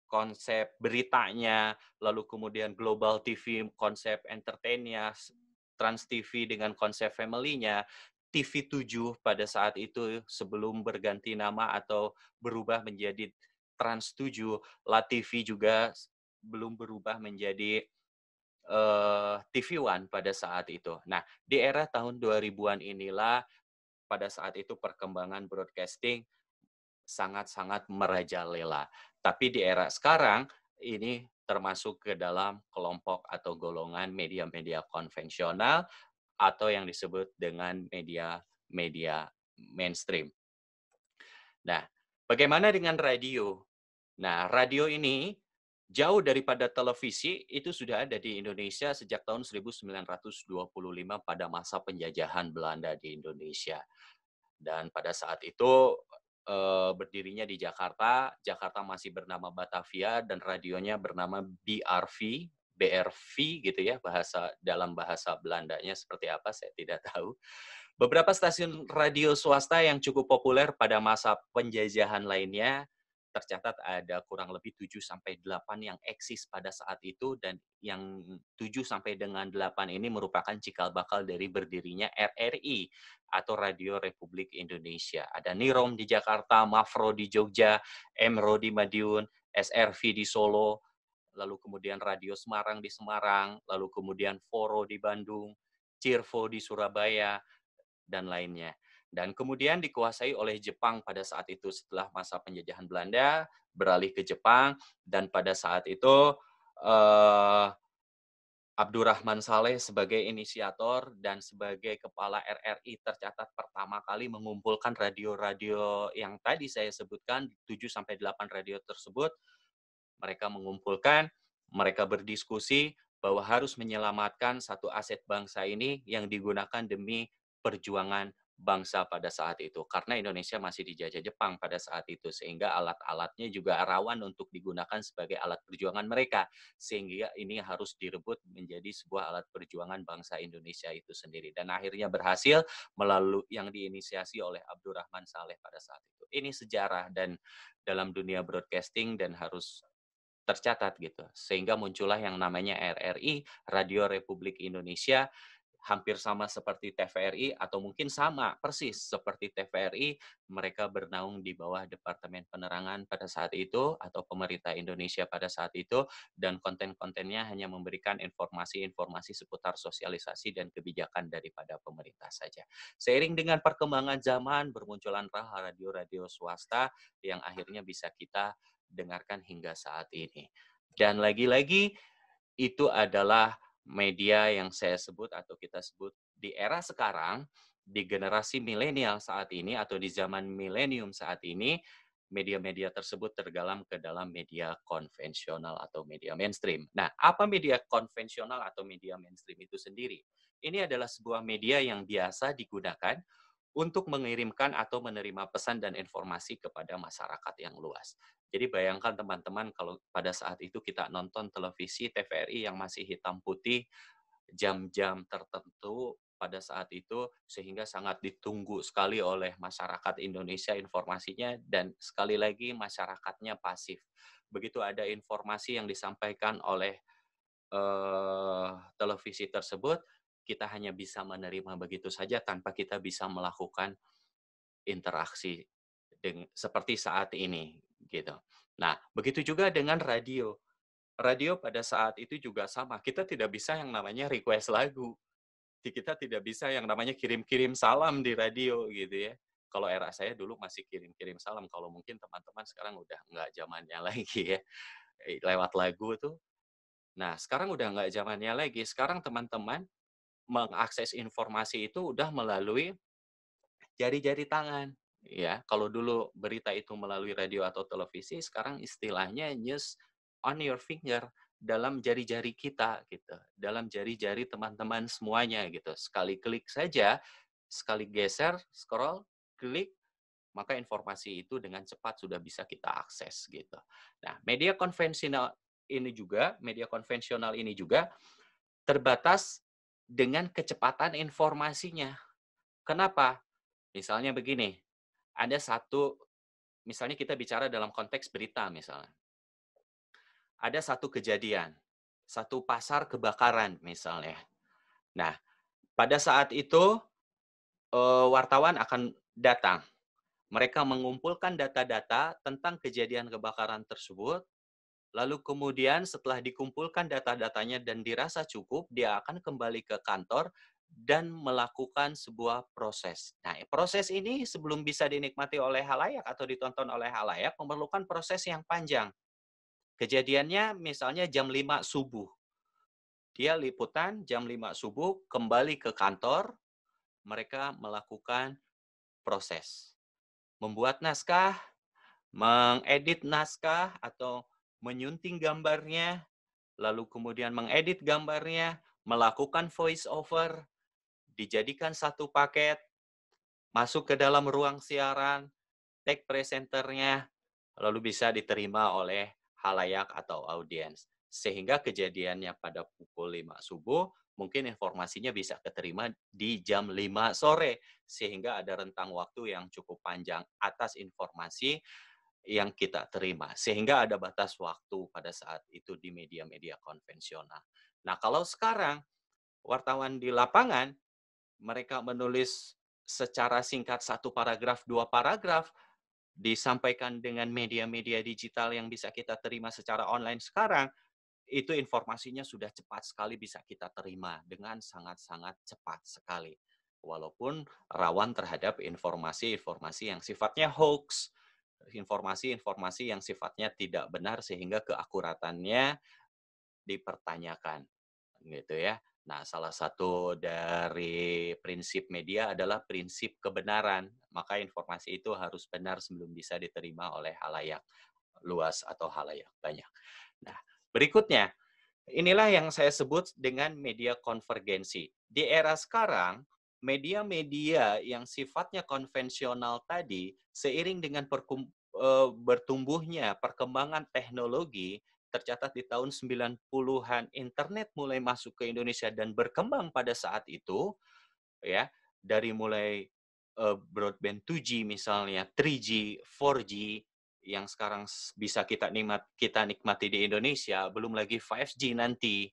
konsep beritanya, lalu kemudian Global TV konsep entertain-nya, Trans TV dengan konsep family-nya, TV7 pada saat itu sebelum berganti nama atau berubah menjadi Trans 7, La TV juga belum berubah menjadi TV One pada saat itu. Nah, di era tahun 2000-an inilah pada saat itu perkembangan broadcasting sangat-sangat merajalela. Tapi di era sekarang, ini termasuk ke dalam kelompok atau golongan media-media konvensional atau yang disebut dengan media mainstream. Nah, bagaimana dengan radio? Nah, radio ini jauh daripada televisi, itu sudah ada di Indonesia sejak tahun 1925 pada masa penjajahan Belanda di Indonesia. Dan pada saat itu berdirinya di Jakarta. Jakarta masih bernama Batavia dan radionya bernama BRV gitu ya, dalam bahasa Belandanya seperti apa saya tidak tahu. Beberapa stasiun radio swasta yang cukup populer pada masa penjajahan lainnya tercatat ada kurang lebih 7 sampai 8 yang eksis pada saat itu, dan yang 7 sampai dengan 8 ini merupakan cikal bakal dari berdirinya RRI atau Radio Republik Indonesia. Ada Nirom di Jakarta, Mafro di Jogja, Emro di Madiun, SRV di Solo, lalu kemudian Radio Semarang di Semarang, lalu kemudian Foro di Bandung, Cirvo di Surabaya, dan lainnya. Dan kemudian dikuasai oleh Jepang pada saat itu setelah masa penjajahan Belanda, beralih ke Jepang, dan pada saat itu Abdurrahman Saleh sebagai inisiator dan sebagai kepala RRI tercatat pertama kali mengumpulkan radio-radio yang tadi saya sebutkan, 7-8 radio tersebut. Mereka mengumpulkan, mereka berdiskusi bahwa harus menyelamatkan satu aset bangsa ini yang digunakan demi perjuangan bangsa pada saat itu. Karena Indonesia masih dijajah Jepang pada saat itu, sehingga alat-alatnya juga rawan untuk digunakan sebagai alat perjuangan mereka. Sehingga ini harus direbut menjadi sebuah alat perjuangan bangsa Indonesia itu sendiri. Dan akhirnya berhasil melalui yang diinisiasi oleh Abdurrahman Saleh pada saat itu. Ini sejarah dan dalam dunia broadcasting dan harus tercatat gitu. Sehingga muncullah yang namanya RRI, Radio Republik Indonesia, hampir sama seperti TVRI atau mungkin sama persis seperti TVRI, mereka bernaung di bawah Departemen Penerangan pada saat itu atau pemerintah Indonesia pada saat itu, dan konten-kontennya hanya memberikan informasi-informasi seputar sosialisasi dan kebijakan daripada pemerintah saja. Seiring dengan perkembangan zaman, bermunculan radio-radio swasta yang akhirnya bisa kita dengarkan hingga saat ini. Dan lagi-lagi itu adalah media yang saya sebut atau kita sebut di era sekarang di generasi milenial saat ini atau di zaman milenium saat ini, media-media tersebut tergolong ke dalam media konvensional atau media mainstream. Nah, apa media konvensional atau media mainstream itu sendiri? Ini adalah sebuah media yang biasa digunakan untuk mengirimkan atau menerima pesan dan informasi kepada masyarakat yang luas. Jadi bayangkan teman-teman kalau pada saat itu kita nonton televisi TVRI yang masih hitam putih, jam-jam tertentu pada saat itu, sehingga sangat ditunggu sekali oleh masyarakat Indonesia informasinya, dan sekali lagi masyarakatnya pasif. Begitu ada informasi yang disampaikan oleh televisi tersebut, kita hanya bisa menerima begitu saja tanpa kita bisa melakukan interaksi seperti saat ini gitu. Nah, begitu juga dengan radio. Radio pada saat itu juga sama. Kita tidak bisa yang namanya request lagu. Kita tidak bisa yang namanya kirim-kirim salam di radio gitu ya. Kalau era saya dulu masih kirim-kirim salam. Kalau mungkin teman-teman sekarang udah nggak zamannya lagi ya. Lewat lagu tuh. Nah, sekarang udah nggak zamannya lagi. Sekarang teman-teman mengakses informasi itu udah melalui jari-jari tangan. Ya, kalau dulu berita itu melalui radio atau televisi, sekarang istilahnya news on your finger, dalam jari-jari kita gitu, dalam jari-jari teman-teman semuanya gitu. Sekali klik saja, sekali geser, scroll, klik, maka informasi itu dengan cepat sudah bisa kita akses gitu. Nah, media konvensional ini juga terbatas dengan kecepatan informasinya. Kenapa? Misalnya begini, misalnya kita bicara dalam konteks berita misalnya. Ada satu kejadian, satu pasar kebakaran misalnya. Nah, pada saat itu wartawan akan datang. Mereka mengumpulkan data-data tentang kejadian kebakaran tersebut, lalu kemudian setelah dikumpulkan data-datanya dan dirasa cukup, dia akan kembali ke kantor dan melakukan sebuah proses. Nah, proses ini sebelum bisa dinikmati oleh halayak atau ditonton oleh halayak, memerlukan proses yang panjang. Kejadiannya misalnya jam 5 subuh. Dia liputan jam 5 subuh, kembali ke kantor, mereka melakukan proses. Membuat naskah, mengedit naskah, atau menyunting gambarnya, lalu kemudian mengedit gambarnya, melakukan voice over, dijadikan satu paket, masuk ke dalam ruang siaran, tag presenternya, lalu bisa diterima oleh halayak atau audiens. Sehingga kejadiannya pada pukul 5 subuh, mungkin informasinya bisa keterima di jam 5 sore. Sehingga ada rentang waktu yang cukup panjang atas informasi yang kita terima. Sehingga ada batas waktu pada saat itu di media-media konvensional. Nah, kalau sekarang wartawan di lapangan, mereka menulis secara singkat 1 paragraf, 2 paragraf, disampaikan dengan media-media digital yang bisa kita terima secara online sekarang, itu informasinya sudah cepat sekali bisa kita terima dengan sangat-sangat cepat sekali. Walaupun rawan terhadap informasi-informasi yang sifatnya hoax, informasi-informasi yang sifatnya tidak benar sehingga keakuratannya dipertanyakan, gitu ya. Nah, salah satu dari prinsip media adalah prinsip kebenaran. Maka informasi itu harus benar sebelum bisa diterima oleh halayak luas atau halayak banyak. Nah, berikutnya, inilah yang saya sebut dengan media konvergensi. Di era sekarang, media-media yang sifatnya konvensional tadi, seiring dengan bertumbuhnya perkembangan teknologi, tercatat di tahun 90-an internet mulai masuk ke Indonesia dan berkembang pada saat itu, ya, dari mulai broadband 2G misalnya, 3G, 4G yang sekarang bisa kita nikmati di Indonesia, belum lagi 5G nanti.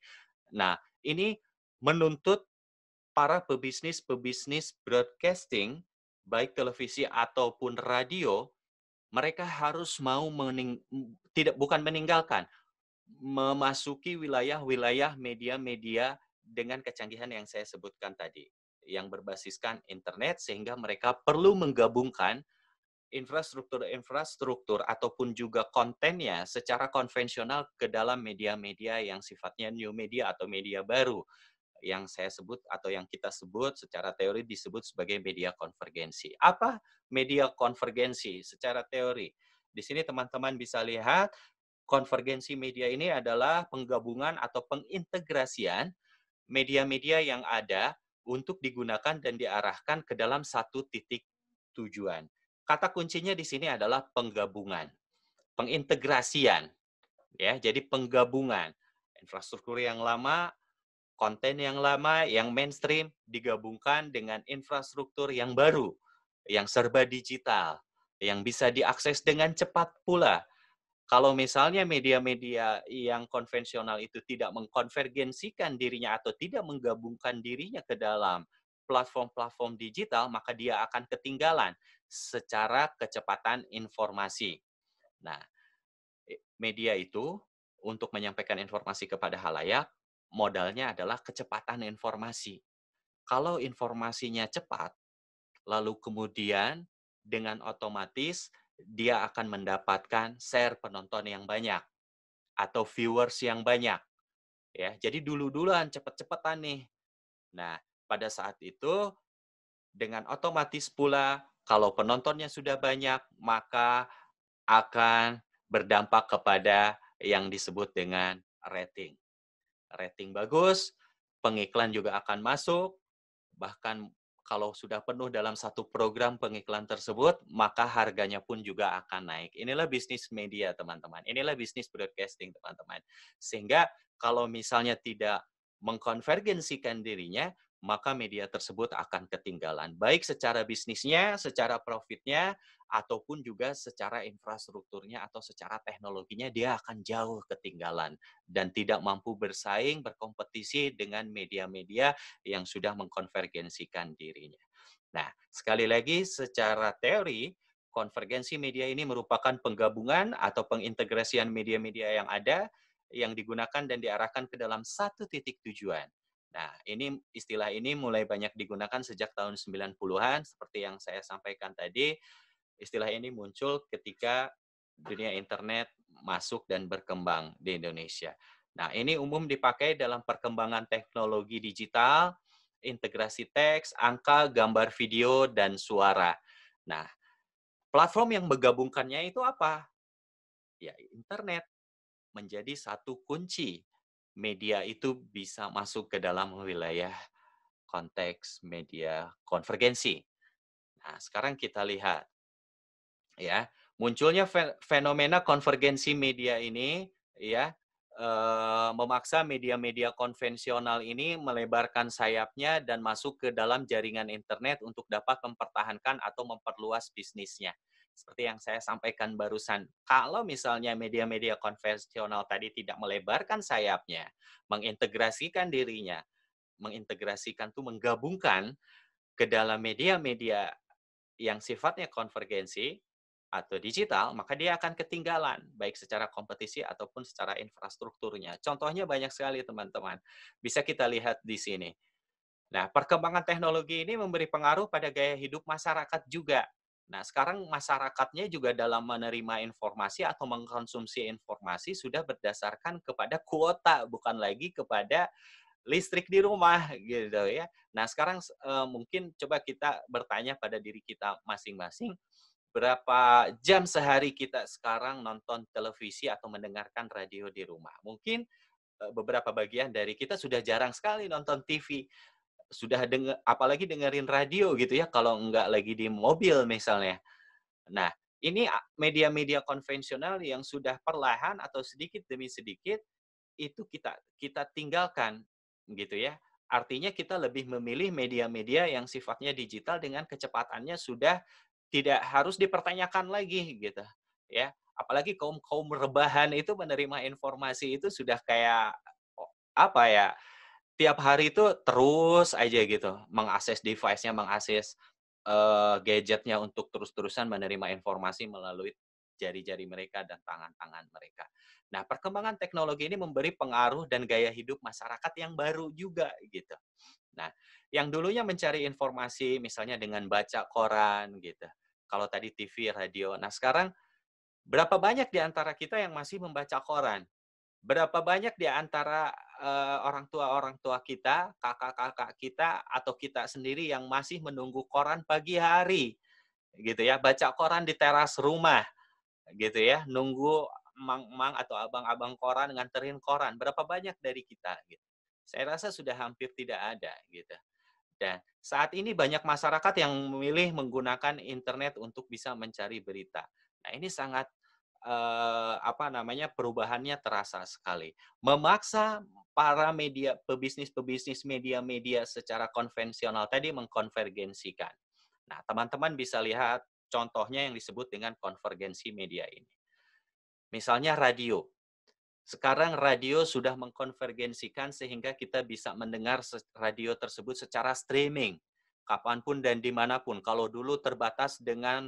Nah, ini menuntut para pebisnis broadcasting, baik televisi ataupun radio, mereka harus mau bukan meninggalkan, memasuki wilayah-wilayah media-media dengan kecanggihan yang saya sebutkan tadi, yang berbasiskan internet, sehingga mereka perlu menggabungkan infrastruktur ataupun juga kontennya secara konvensional ke dalam media-media yang sifatnya new media atau media baru, yang saya sebut atau yang kita sebut secara teori disebut sebagai media konvergensi. Apa media konvergensi secara teori? Di sini teman-teman bisa lihat konvergensi media ini adalah penggabungan atau pengintegrasian media-media yang ada untuk digunakan dan diarahkan ke dalam satu titik tujuan. Kata kuncinya di sini adalah penggabungan, pengintegrasian. Ya, jadi penggabungan infrastruktur yang lama, konten yang lama, yang mainstream digabungkan dengan infrastruktur yang baru, yang serba digital, yang bisa diakses dengan cepat pula. Kalau misalnya media-media yang konvensional itu tidak mengkonvergensikan dirinya atau tidak menggabungkan dirinya ke dalam platform-platform digital, maka dia akan ketinggalan secara kecepatan informasi. Nah, media itu untuk menyampaikan informasi kepada halayak, modalnya adalah kecepatan informasi. Kalau informasinya cepat, lalu kemudian dengan otomatis dia akan mendapatkan share penonton yang banyak atau viewers yang banyak. Ya, jadi dulu-duluan cepet-cepetan nih. Nah, pada saat itu dengan otomatis pula kalau penontonnya sudah banyak, maka akan berdampak kepada yang disebut dengan rating. Rating bagus, pengiklan juga akan masuk, bahkan kalau sudah penuh dalam satu program pengiklan tersebut, maka harganya pun juga akan naik. Inilah bisnis media, teman-teman. Inilah bisnis broadcasting, teman-teman. Sehingga kalau misalnya tidak mengkonvergensikan dirinya, maka media tersebut akan ketinggalan. Baik secara bisnisnya, secara profitnya, ataupun juga secara infrastrukturnya atau secara teknologinya, dia akan jauh ketinggalan dan tidak mampu bersaing, berkompetisi dengan media-media yang sudah mengkonvergensikan dirinya. Nah, sekali lagi secara teori, konvergensi media ini merupakan penggabungan atau pengintegrasian media-media yang ada yang digunakan dan diarahkan ke dalam satu titik tujuan. Nah, istilah ini mulai banyak digunakan sejak tahun 90-an seperti yang saya sampaikan tadi. Istilah ini muncul ketika dunia internet masuk dan berkembang di Indonesia. Nah, ini umum dipakai dalam perkembangan teknologi digital, integrasi teks, angka, gambar, video, dan suara. Nah, platform yang menggabungkannya itu apa? Ya, internet menjadi satu kunci. Media itu bisa masuk ke dalam wilayah konteks media konvergensi. Nah, sekarang kita lihat ya, munculnya fenomena konvergensi media ini ya memaksa media-media konvensional ini melebarkan sayapnya dan masuk ke dalam jaringan internet untuk dapat mempertahankan atau memperluas bisnisnya. Seperti yang saya sampaikan barusan, kalau misalnya media-media konvensional tadi tidak melebarkan sayapnya, mengintegrasikan dirinya, mengintegrasikan tuh menggabungkan ke dalam media-media yang sifatnya konvergensi atau digital, maka dia akan ketinggalan, baik secara kompetisi ataupun secara infrastrukturnya. Contohnya banyak sekali, teman-teman. Bisa kita lihat di sini. Nah, perkembangan teknologi ini memberi pengaruh pada gaya hidup masyarakat juga. Nah, sekarang masyarakatnya juga dalam menerima informasi atau mengkonsumsi informasi sudah berdasarkan kepada kuota, bukan lagi kepada listrik di rumah, gitu ya. Nah, sekarang mungkin coba kita bertanya pada diri kita masing-masing, berapa jam sehari kita sekarang nonton televisi atau mendengarkan radio di rumah. Mungkin beberapa bagian dari kita sudah jarang sekali nonton TV. Sudah apalagi dengerin radio gitu ya, kalau nggak lagi di mobil misalnya. Nah, ini media-media konvensional yang sudah perlahan atau sedikit demi sedikit itu kita tinggalkan gitu ya. Artinya kita lebih memilih media-media yang sifatnya digital dengan kecepatannya sudah tidak harus dipertanyakan lagi gitu ya. Apalagi kaum rebahan itu menerima informasi itu sudah kayak apa ya? Tiap hari itu terus aja gitu mengakses device-nya, mengakses gadgetnya untuk terus-terusan menerima informasi melalui jari-jari mereka dan tangan-tangan mereka. Nah, perkembangan teknologi ini memberi pengaruh dan gaya hidup masyarakat yang baru juga gitu. Nah, yang dulunya mencari informasi misalnya dengan baca koran gitu. Kalau tadi TV, radio. Nah, sekarang berapa banyak di antara kita yang masih membaca koran? Berapa banyak di antara orang tua kita, kakak-kakak kita, atau kita sendiri yang masih menunggu koran pagi hari, gitu ya, baca koran di teras rumah, gitu ya, nunggu emang-emang atau abang-abang koran nganterin koran. Berapa banyak dari kita, gitu. Saya rasa sudah hampir tidak ada, gitu. Dan saat ini banyak masyarakat yang memilih menggunakan internet untuk bisa mencari berita. Nah, ini sangat perubahannya terasa sekali. Memaksa para pebisnis media-media secara konvensional tadi mengkonvergensikan. Nah, teman-teman bisa lihat contohnya yang disebut dengan konvergensi media ini. Misalnya radio. Sekarang radio sudah mengkonvergensikan sehingga kita bisa mendengar radio tersebut secara streaming, kapanpun dan dimanapun. Kalau dulu terbatas dengan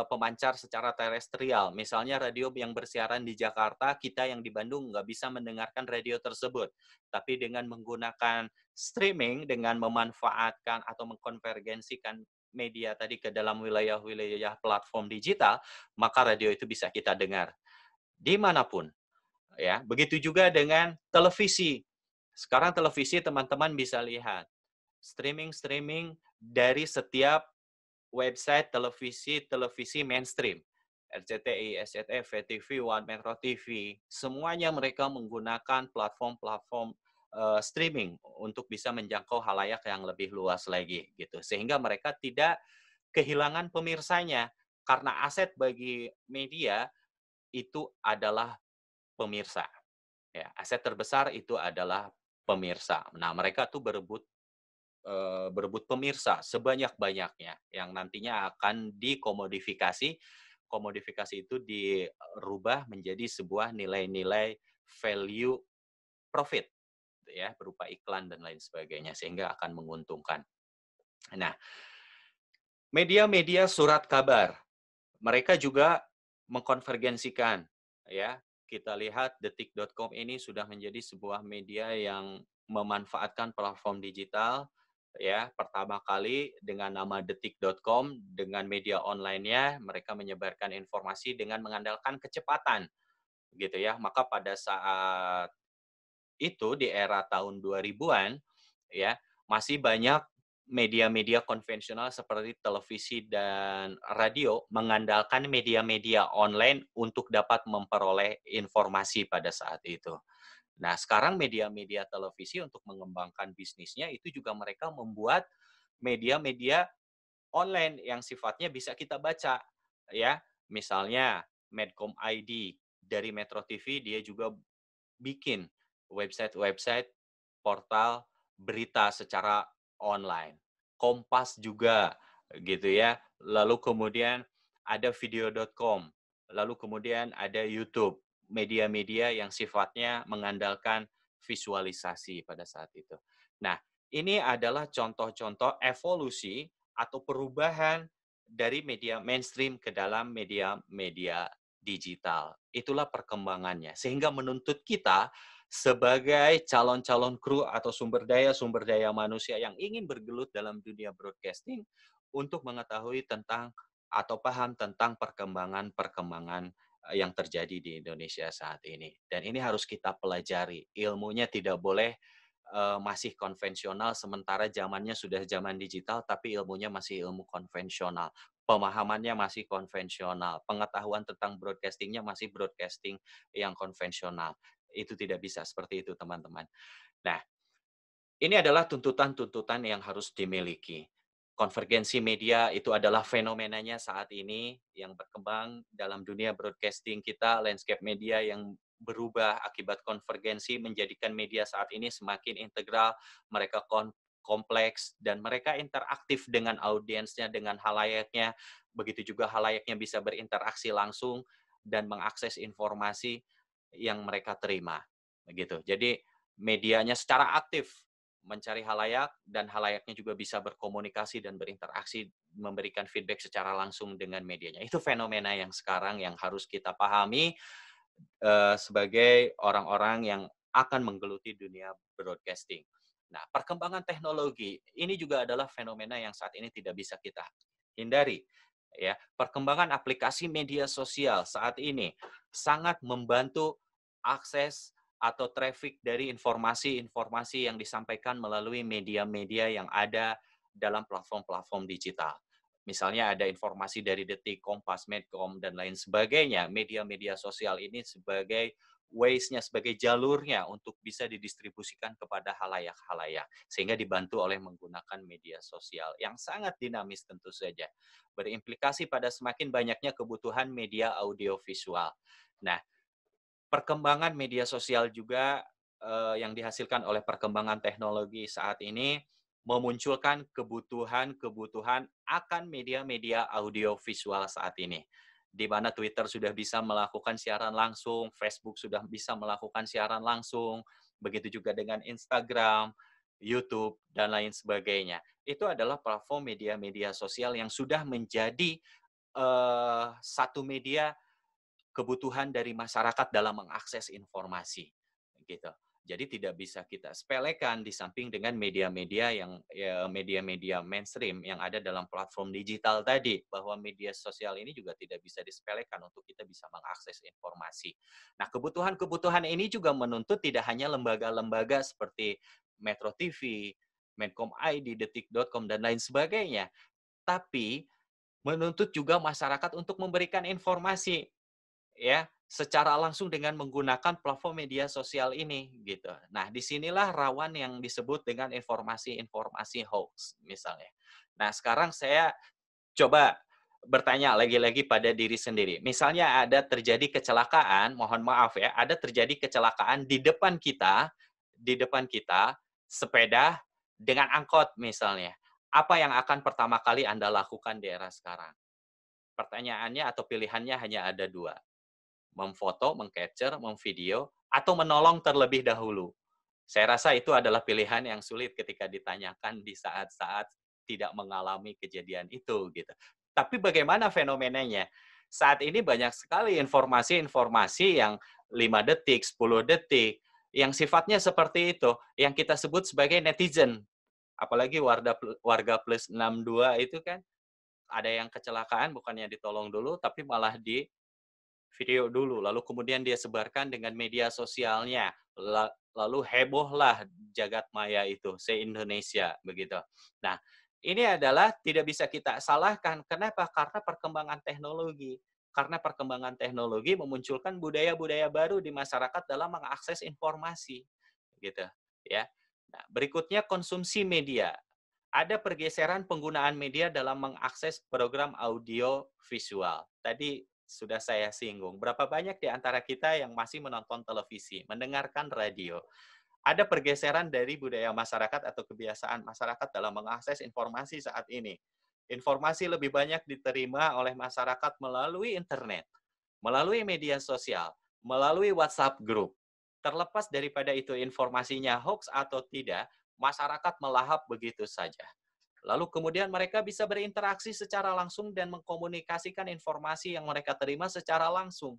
pemancar secara terestrial, misalnya radio yang bersiaran di Jakarta, kita yang di Bandung nggak bisa mendengarkan radio tersebut. Tapi dengan menggunakan streaming, dengan memanfaatkan atau mengkonvergensikan media tadi ke dalam wilayah-wilayah platform digital, maka radio itu bisa kita dengar dimanapun. Ya, begitu juga dengan televisi. Sekarang televisi teman-teman bisa lihat streaming dari setiap website televisi mainstream. RCTI, SCTV, VTV, One Metro TV, semuanya mereka menggunakan platform-platform streaming untuk bisa menjangkau khalayak yang lebih luas lagi gitu. Sehingga mereka tidak kehilangan pemirsanya karena aset bagi media itu adalah pemirsa. Ya, aset terbesar itu adalah pemirsa. Nah, mereka tuh berebut pemirsa sebanyak-banyaknya yang nantinya akan dikomodifikasi. Komodifikasi itu dirubah menjadi sebuah nilai-nilai value profit, ya, berupa iklan dan lain sebagainya, sehingga akan menguntungkan. Nah, media-media surat kabar, mereka juga mengkonvergensikan, ya. Kita lihat detik.com ini sudah menjadi sebuah media yang memanfaatkan platform digital, ya. Pertama kali dengan nama detik.com, dengan media online-nya mereka menyebarkan informasi dengan mengandalkan kecepatan, gitu ya. Maka pada saat itu di era tahun 2000-an, ya, masih banyak media-media konvensional seperti televisi dan radio mengandalkan media-media online untuk dapat memperoleh informasi pada saat itu. Nah, sekarang media-media televisi untuk mengembangkan bisnisnya itu juga mereka membuat media-media online yang sifatnya bisa kita baca, ya. Misalnya Medcom ID dari Metro TV, dia juga bikin website-website portal berita secara online. Kompas juga gitu ya. Lalu kemudian ada video.com. Lalu kemudian ada YouTube. Media-media yang sifatnya mengandalkan visualisasi pada saat itu. Nah, ini adalah contoh-contoh evolusi atau perubahan dari media mainstream ke dalam media-media digital. Itulah perkembangannya. Sehingga menuntut kita sebagai calon-calon kru atau sumber daya manusia yang ingin bergelut dalam dunia broadcasting untuk mengetahui tentang atau paham tentang perkembangan-perkembangan yang terjadi di Indonesia saat ini. Dan ini harus kita pelajari. Ilmunya tidak boleh masih konvensional, sementara zamannya sudah zaman digital, tapi ilmunya masih ilmu konvensional. Pemahamannya masih konvensional. Pengetahuan tentang broadcastingnya masih broadcasting yang konvensional. Itu tidak bisa seperti itu, teman-teman. Nah, ini adalah tuntutan-tuntutan yang harus dimiliki. Konvergensi media itu adalah fenomenanya saat ini yang berkembang dalam dunia broadcasting kita, landscape media yang berubah akibat konvergensi menjadikan media saat ini semakin integral, mereka kompleks, dan mereka interaktif dengan audiensnya, dengan halayaknya. Begitu juga halayaknya bisa berinteraksi langsung dan mengakses informasi yang mereka terima. Begitu. Jadi medianya secara aktif mencari halayak, dan halayaknya juga bisa berkomunikasi dan berinteraksi, memberikan feedback secara langsung dengan medianya. Itu fenomena yang sekarang yang harus kita pahami sebagai orang-orang yang akan menggeluti dunia broadcasting. Nah, perkembangan teknologi ini juga adalah fenomena yang saat ini tidak bisa kita hindari. Ya, perkembangan aplikasi media sosial saat ini sangat membantu akses atau traffic dari informasi-informasi yang disampaikan melalui media-media yang ada dalam platform-platform digital. Misalnya ada informasi dari Detik, Kompas, Medcom, dan lain sebagainya. Media-media sosial ini sebagai ways-nya, sebagai jalurnya untuk bisa didistribusikan kepada halayak-halayak. Sehingga dibantu oleh menggunakan media sosial yang sangat dinamis tentu saja. Berimplikasi pada semakin banyaknya kebutuhan media audiovisual. Nah, perkembangan media sosial juga yang dihasilkan oleh perkembangan teknologi saat ini memunculkan kebutuhan-kebutuhan akan media-media audiovisual saat ini. Di mana Twitter sudah bisa melakukan siaran langsung, Facebook sudah bisa melakukan siaran langsung, begitu juga dengan Instagram, YouTube, dan lain sebagainya. Itu adalah platform media-media sosial yang sudah menjadi satu media kebutuhan dari masyarakat dalam mengakses informasi, gitu. Jadi tidak bisa kita sepelekan di samping dengan media-media yang media-media mainstream yang ada dalam platform digital tadi, bahwa media sosial ini juga tidak bisa disepelekan untuk kita bisa mengakses informasi. Nah, kebutuhan-kebutuhan ini juga menuntut tidak hanya lembaga-lembaga seperti Metro TV, Medcom ID, Detik.com dan lain sebagainya, tapi menuntut juga masyarakat untuk memberikan informasi ya secara langsung dengan menggunakan platform media sosial ini gitu. Nah, disinilah rawan yang disebut dengan informasi-informasi hoax misalnya. Nah, sekarang saya coba bertanya lagi-lagi pada diri sendiri. Misalnya ada terjadi kecelakaan, mohon maaf ya, ada terjadi kecelakaan di depan kita sepeda dengan angkot misalnya. Apa yang akan pertama kali Anda lakukan di era sekarang? Pertanyaannya atau pilihannya hanya ada dua. Memfoto, mengcapture, memvideo, atau menolong terlebih dahulu. Saya rasa itu adalah pilihan yang sulit ketika ditanyakan di saat-saat tidak mengalami kejadian itu gitu. Tapi bagaimana fenomenanya? Saat ini banyak sekali informasi-informasi yang 5 detik, 10 detik, yang sifatnya seperti itu, yang kita sebut sebagai netizen. Apalagi warga plus 62 itu kan, ada yang kecelakaan bukannya ditolong dulu, tapi malah di video dulu, lalu kemudian dia sebarkan dengan media sosialnya, lalu hebohlah jagat maya itu, se-Indonesia, begitu. Nah, ini adalah tidak bisa kita salahkan. Kenapa? Karena perkembangan teknologi. Karena perkembangan teknologi memunculkan budaya-budaya baru di masyarakat dalam mengakses informasi, gitu. Ya. Nah, berikutnya konsumsi media. Ada pergeseran penggunaan media dalam mengakses program audio visual. Tadi sudah saya singgung. Berapa banyak di antara kita yang masih menonton televisi, mendengarkan radio? Ada pergeseran dari budaya masyarakat atau kebiasaan masyarakat dalam mengakses informasi saat ini. Informasi lebih banyak diterima oleh masyarakat melalui internet, melalui media sosial, melalui WhatsApp group. Terlepas daripada itu informasinya hoax atau tidak, masyarakat melahap begitu saja. Lalu kemudian mereka bisa berinteraksi secara langsung dan mengkomunikasikan informasi yang mereka terima secara langsung.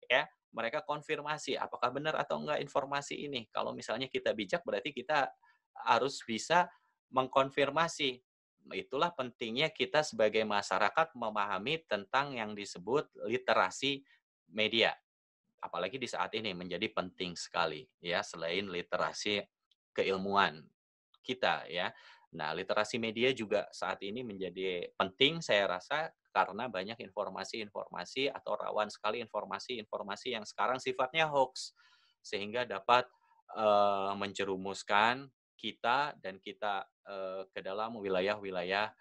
Ya, mereka konfirmasi apakah benar atau enggak informasi ini. Kalau misalnya kita bijak berarti kita harus bisa mengkonfirmasi. Itulah pentingnya kita sebagai masyarakat memahami tentang yang disebut literasi media. Apalagi di saat ini menjadi penting sekali ya, selain literasi keilmuan kita ya. Nah, literasi media juga saat ini menjadi penting saya rasa karena banyak informasi-informasi atau rawan sekali informasi-informasi yang sekarang sifatnya hoax sehingga dapat menjerumuskan kita dan kita ke dalam wilayah-wilayah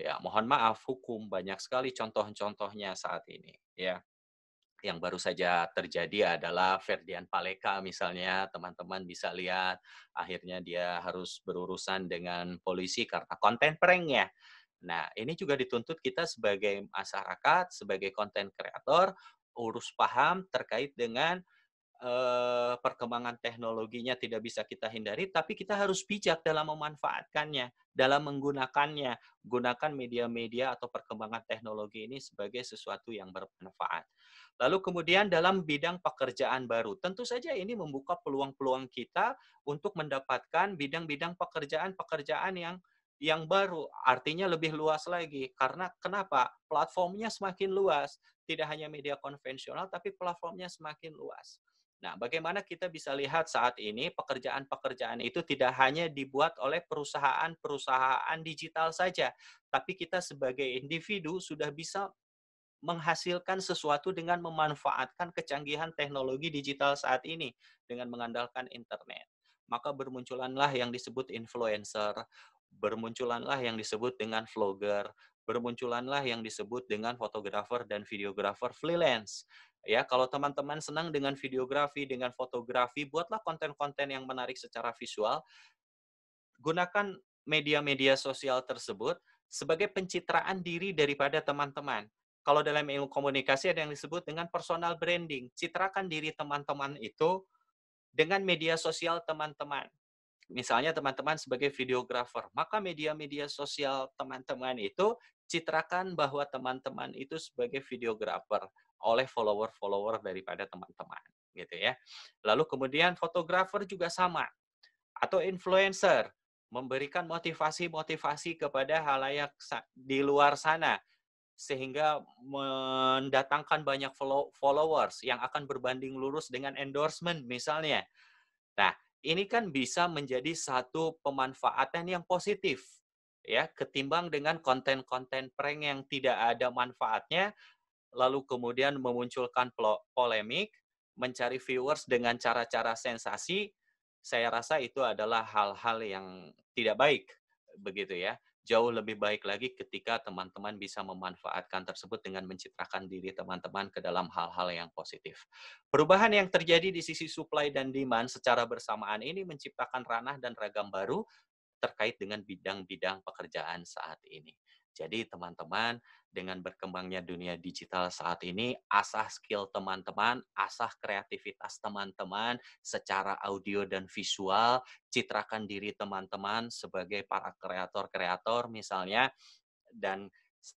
ya mohon maaf hukum. Banyak sekali contoh-contohnya saat ini ya. Yang baru saja terjadi adalah Ferdian Paleka misalnya, teman-teman bisa lihat, akhirnya dia harus berurusan dengan polisi karena konten pranknya. Nah, ini juga dituntut kita sebagai masyarakat, sebagai konten kreator, urus paham terkait dengan perkembangan teknologinya tidak bisa kita hindari, tapi kita harus bijak dalam memanfaatkannya, dalam menggunakannya. Gunakan media-media atau perkembangan teknologi ini sebagai sesuatu yang bermanfaat. Lalu kemudian dalam bidang pekerjaan baru, tentu saja ini membuka peluang-peluang kita untuk mendapatkan bidang-bidang pekerjaan-pekerjaan yang baru, artinya lebih luas lagi. Karena kenapa? Platformnya semakin luas. Tidak hanya media konvensional, tapi platformnya semakin luas. Nah, bagaimana kita bisa lihat saat ini pekerjaan-pekerjaan itu tidak hanya dibuat oleh perusahaan-perusahaan digital saja, tapi kita sebagai individu sudah bisa menghasilkan sesuatu dengan memanfaatkan kecanggihan teknologi digital saat ini dengan mengandalkan internet. Maka bermunculanlah yang disebut influencer, bermunculanlah yang disebut dengan vlogger, bermunculanlah yang disebut dengan fotografer dan videografer freelance. Ya, kalau teman-teman senang dengan videografi, dengan fotografi, buatlah konten-konten yang menarik secara visual. Gunakan media-media sosial tersebut sebagai pencitraan diri daripada teman-teman. Kalau dalam ilmu komunikasi ada yang disebut dengan personal branding. Citrakan diri teman-teman itu dengan media sosial teman-teman. Misalnya teman-teman sebagai videografer, maka media-media sosial teman-teman itu citrakan bahwa teman-teman itu sebagai videografer oleh follower-follower daripada teman-teman, gitu ya. Lalu kemudian fotografer juga sama, atau influencer, memberikan motivasi-motivasi kepada halayak di luar sana, sehingga mendatangkan banyak followers yang akan berbanding lurus dengan endorsement misalnya. Nah, ini kan bisa menjadi satu pemanfaatan yang positif, ya, ketimbang dengan konten-konten prank yang tidak ada manfaatnya, lalu kemudian memunculkan polemik, mencari viewers dengan cara-cara sensasi. Saya rasa itu adalah hal-hal yang tidak baik, begitu ya. Jauh lebih baik lagi ketika teman-teman bisa memanfaatkan tersebut dengan mencitrakan diri teman-teman ke dalam hal-hal yang positif. Perubahan yang terjadi di sisi supply dan demand secara bersamaan ini menciptakan ranah dan ragam baru terkait dengan bidang-bidang pekerjaan saat ini. Jadi teman-teman, dengan berkembangnya dunia digital saat ini, asah skill teman-teman, asah kreativitas teman-teman secara audio dan visual, citrakan diri teman-teman sebagai para kreator-kreator misalnya, dan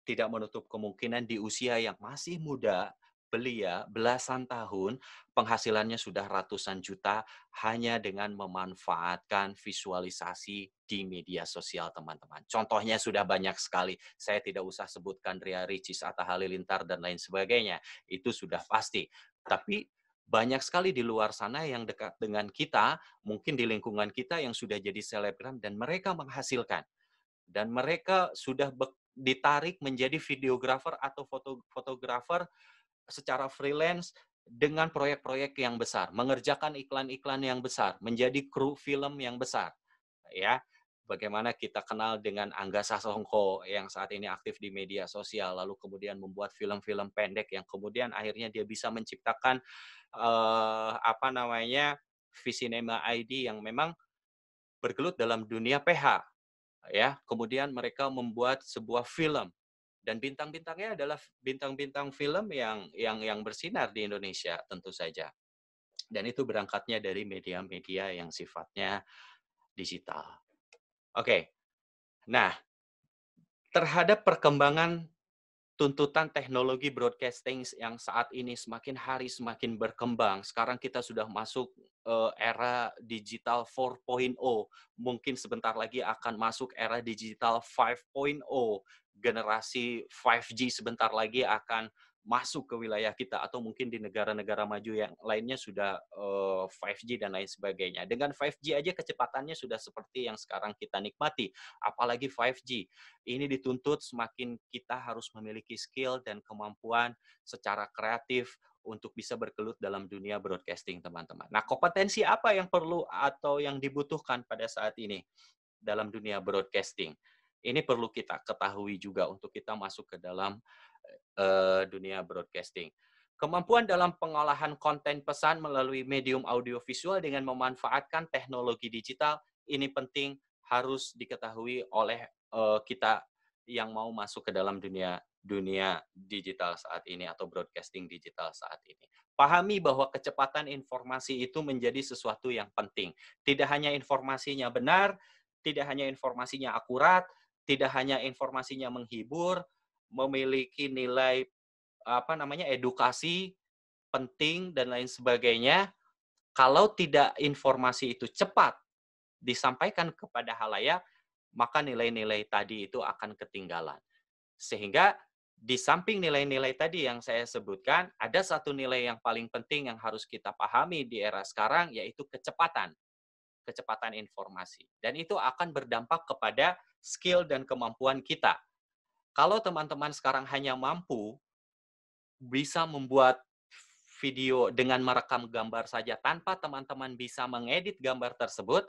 tidak menutup kemungkinan di usia yang masih muda, belia, belasan tahun, penghasilannya sudah ratusan juta hanya dengan memanfaatkan visualisasi di media sosial teman-teman. Contohnya sudah banyak sekali. Saya tidak usah sebutkan Ria Ricis, Atta Halilintar, dan lain sebagainya. Itu sudah pasti. Tapi banyak sekali di luar sana yang dekat dengan kita, mungkin di lingkungan kita yang sudah jadi selebgram dan mereka menghasilkan. Dan mereka sudah ditarik menjadi videografer atau fotografer secara freelance dengan proyek-proyek yang besar, mengerjakan iklan-iklan yang besar, menjadi kru film yang besar. Ya, bagaimana kita kenal dengan Angga Sasongko yang saat ini aktif di media sosial, lalu kemudian membuat film-film pendek yang kemudian akhirnya dia bisa menciptakan Visinema ID yang memang bergelut dalam dunia PH. Ya, kemudian mereka membuat sebuah film. Dan bintang-bintangnya adalah bintang-bintang film yang bersinar di Indonesia tentu saja. Dan itu berangkatnya dari media-media yang sifatnya digital. Oke. Nah, terhadap perkembangan tuntutan teknologi broadcasting yang saat ini semakin hari semakin berkembang. Sekarang kita sudah masuk era digital 4.0. Mungkin sebentar lagi akan masuk era digital 5.0. Generasi 5G sebentar lagi akan masuk ke wilayah kita, atau mungkin di negara-negara maju yang lainnya sudah 5G dan lain sebagainya. Dengan 5G aja kecepatannya sudah seperti yang sekarang kita nikmati, apalagi 5G. Ini dituntut semakin kita harus memiliki skill dan kemampuan secara kreatif untuk bisa bergelut dalam dunia broadcasting, teman-teman. Nah, kompetensi apa yang perlu atau yang dibutuhkan pada saat ini dalam dunia broadcasting? Ini perlu kita ketahui juga untuk kita masuk ke dalam dunia broadcasting. Kemampuan dalam pengolahan konten pesan melalui medium audiovisual dengan memanfaatkan teknologi digital, ini penting, harus diketahui oleh kita yang mau masuk ke dalam dunia digital saat ini atau broadcasting digital saat ini. Pahami bahwa kecepatan informasi itu menjadi sesuatu yang penting. Tidak hanya informasinya benar, tidak hanya informasinya akurat, tidak hanya informasinya menghibur, memiliki nilai edukasi penting dan lain sebagainya. Kalau tidak informasi itu cepat disampaikan kepada halayak, maka nilai-nilai tadi itu akan ketinggalan. Sehingga di samping nilai-nilai tadi yang saya sebutkan, ada satu nilai yang paling penting yang harus kita pahami di era sekarang, yaitu kecepatan informasi. Dan itu akan berdampak kepada skill dan kemampuan kita. Kalau teman-teman sekarang hanya mampu bisa membuat video dengan merekam gambar saja tanpa teman-teman bisa mengedit gambar tersebut,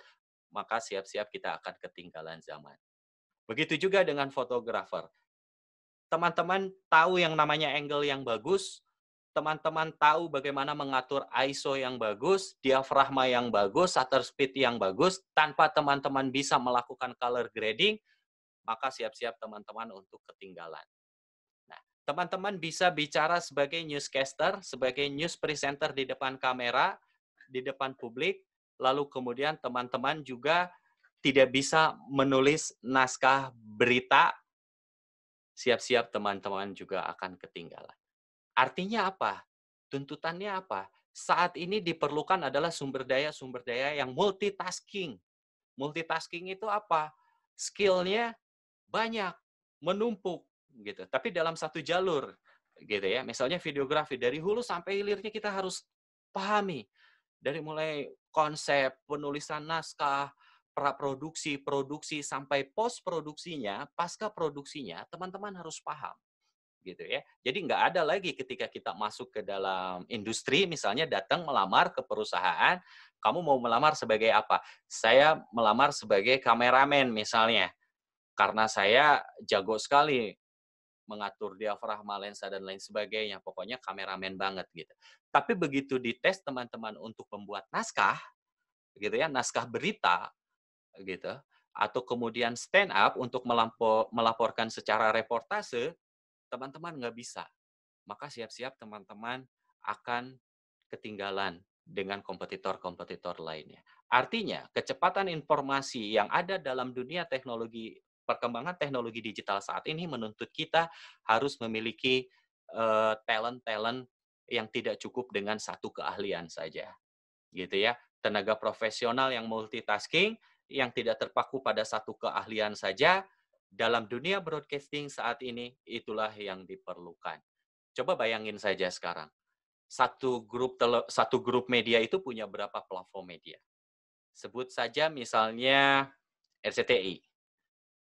maka siap-siap kita akan ketinggalan zaman. Begitu juga dengan fotografer. Teman-teman tahu yang namanya angle yang bagus, teman-teman tahu bagaimana mengatur ISO yang bagus, diafragma yang bagus, shutter speed yang bagus, tanpa teman-teman bisa melakukan color grading, maka siap-siap teman-teman untuk ketinggalan. Nah, teman-teman bisa bicara sebagai newscaster, sebagai news presenter di depan kamera, di depan publik, lalu kemudian teman-teman juga tidak bisa menulis naskah berita, siap-siap teman-teman juga akan ketinggalan. Artinya apa? Tuntutannya apa? Saat ini diperlukan adalah sumber daya yang multitasking. Multitasking itu apa? Skill-nya banyak, menumpuk gitu. Tapi dalam satu jalur gitu ya. Misalnya videografi dari hulu sampai hilirnya kita harus pahami. Dari mulai konsep, penulisan naskah, praproduksi, produksi sampai post produksinya, pasca produksinya, teman-teman harus paham gitu ya. Jadi nggak ada lagi ketika kita masuk ke dalam industri, misalnya datang melamar ke perusahaan, kamu mau melamar sebagai apa? Saya melamar sebagai kameramen misalnya, karena saya jago sekali mengatur diafragma, lensa, dan lain sebagainya. Pokoknya kameramen banget gitu. Tapi begitu dites teman-teman untuk membuat naskah, gitu ya, naskah berita, gitu, atau kemudian stand up untuk melaporkan secara reportase, teman-teman nggak bisa. Maka siap-siap teman-teman akan ketinggalan dengan kompetitor-kompetitor lainnya. Artinya, kecepatan informasi yang ada dalam dunia teknologi, perkembangan teknologi digital saat ini menuntut kita harus memiliki talent-talent yang tidak cukup dengan satu keahlian saja. Gitu ya. Tenaga profesional yang multitasking, yang tidak terpaku pada satu keahlian saja, dalam dunia broadcasting saat ini, itulah yang diperlukan. Coba bayangin saja sekarang. Satu grup media itu punya berapa platform media? Sebut saja misalnya RCTI.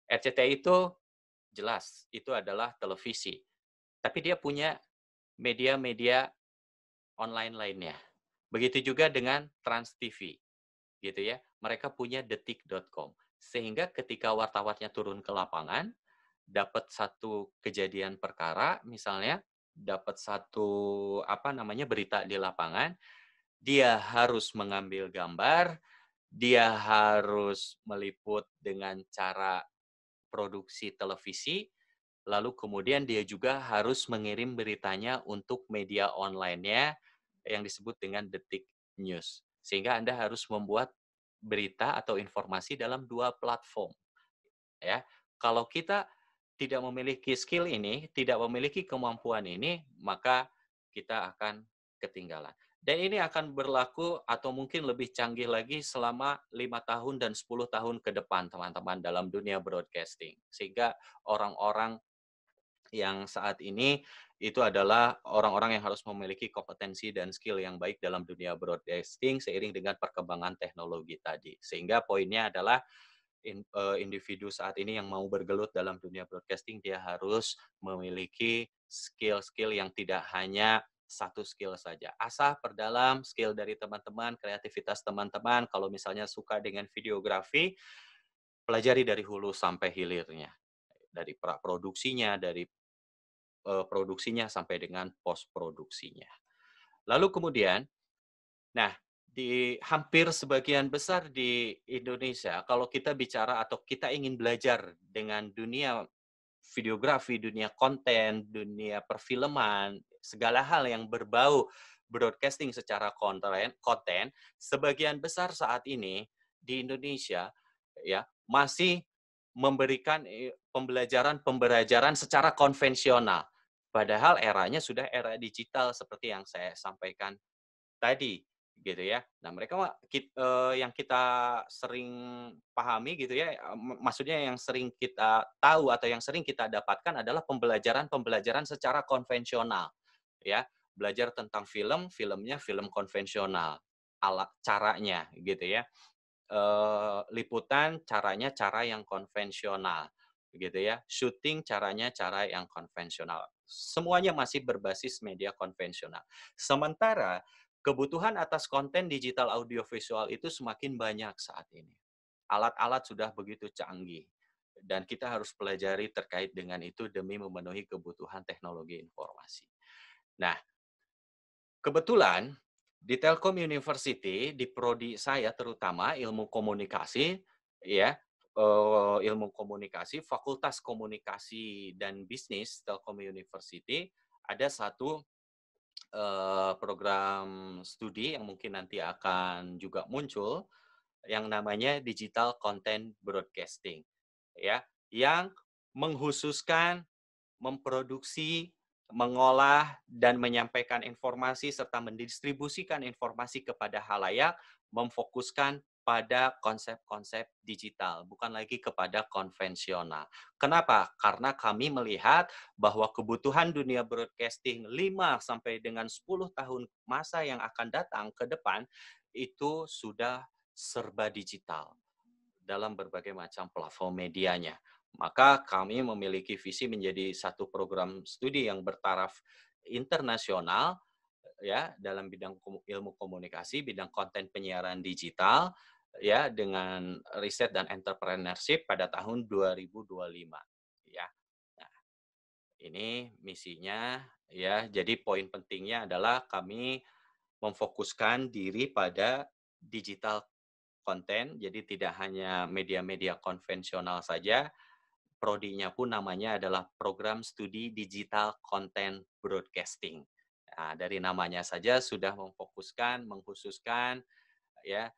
RCTI itu jelas, itu adalah televisi. Tapi dia punya media-media online lainnya. Begitu juga dengan Trans TV. Gitu ya. Mereka punya detik.com. Sehingga ketika wartawannya turun ke lapangan, dapat satu kejadian perkara, misalnya dapat satu berita di lapangan, dia harus mengambil gambar, dia harus meliput dengan cara produksi televisi, lalu kemudian dia juga harus mengirim beritanya untuk media online-nya yang disebut dengan Detik News. Sehingga Anda harus membuat berita atau informasi dalam 2 platform. Ya. Kalau kita tidak memiliki skill ini, tidak memiliki kemampuan ini, maka kita akan ketinggalan. Dan ini akan berlaku atau mungkin lebih canggih lagi selama 5 tahun dan 10 tahun ke depan, teman-teman, dalam dunia broadcasting. Sehingga orang-orang yang saat ini itu adalah orang-orang yang harus memiliki kompetensi dan skill yang baik dalam dunia broadcasting seiring dengan perkembangan teknologi tadi. Sehingga poinnya adalah individu saat ini yang mau bergelut dalam dunia broadcasting, dia harus memiliki skill-skill yang tidak hanya satu skill saja. Asah perdalam skill dari teman-teman, kreativitas teman-teman. Kalau misalnya suka dengan videografi, pelajari dari hulu sampai hilirnya. Dari praproduksinya, dari produksinya sampai dengan post-produksinya. Lalu kemudian, nah, di hampir sebagian besar di Indonesia, kalau kita bicara atau kita ingin belajar dengan dunia videografi, dunia konten, dunia perfilman, segala hal yang berbau broadcasting secara konten, sebagian besar saat ini di Indonesia ya masih memberikan pembelajaran secara konvensional. Padahal eranya sudah era digital seperti yang saya sampaikan tadi, gitu ya. Nah, mereka yang kita sering pahami gitu ya, maksudnya yang sering kita tahu atau yang sering kita dapatkan adalah pembelajaran secara konvensional, ya. Belajar tentang film, filmnya film konvensional, alat caranya gitu ya. Liputan caranya cara yang konvensional, gitu ya. Syuting caranya cara yang konvensional. Semuanya masih berbasis media konvensional. Sementara kebutuhan atas konten digital audiovisual itu semakin banyak saat ini. Alat-alat sudah begitu canggih dan kita harus pelajari terkait dengan itu demi memenuhi kebutuhan teknologi informasi. Nah, kebetulan di Telkom University, di prodi saya terutama ilmu komunikasi, ya, ilmu komunikasi, Fakultas Komunikasi dan Bisnis Telkom University, ada satu program studi yang mungkin nanti akan juga muncul, yang namanya Digital Content Broadcasting, ya, yang menghususkan memproduksi, mengolah, dan menyampaikan informasi serta mendistribusikan informasi kepada halayak, memfokuskan pada konsep-konsep digital, bukan lagi kepada konvensional. Kenapa? Karena kami melihat bahwa kebutuhan dunia broadcasting 5 sampai dengan 10 tahun masa yang akan datang ke depan itu sudah serba digital dalam berbagai macam platform medianya. Maka kami memiliki visi menjadi satu program studi yang bertaraf internasional ya dalam bidang ilmu komunikasi, bidang konten penyiaran digital ya dengan riset dan entrepreneurship pada tahun 2025 ya. Nah, ini misinya ya. Jadi poin pentingnya adalah kami memfokuskan diri pada digital konten, jadi tidak hanya media-media konvensional saja, prodinya pun namanya adalah Program Studi Digital Content Broadcasting. Nah, dari namanya saja sudah memfokuskan, mengkhususkan ya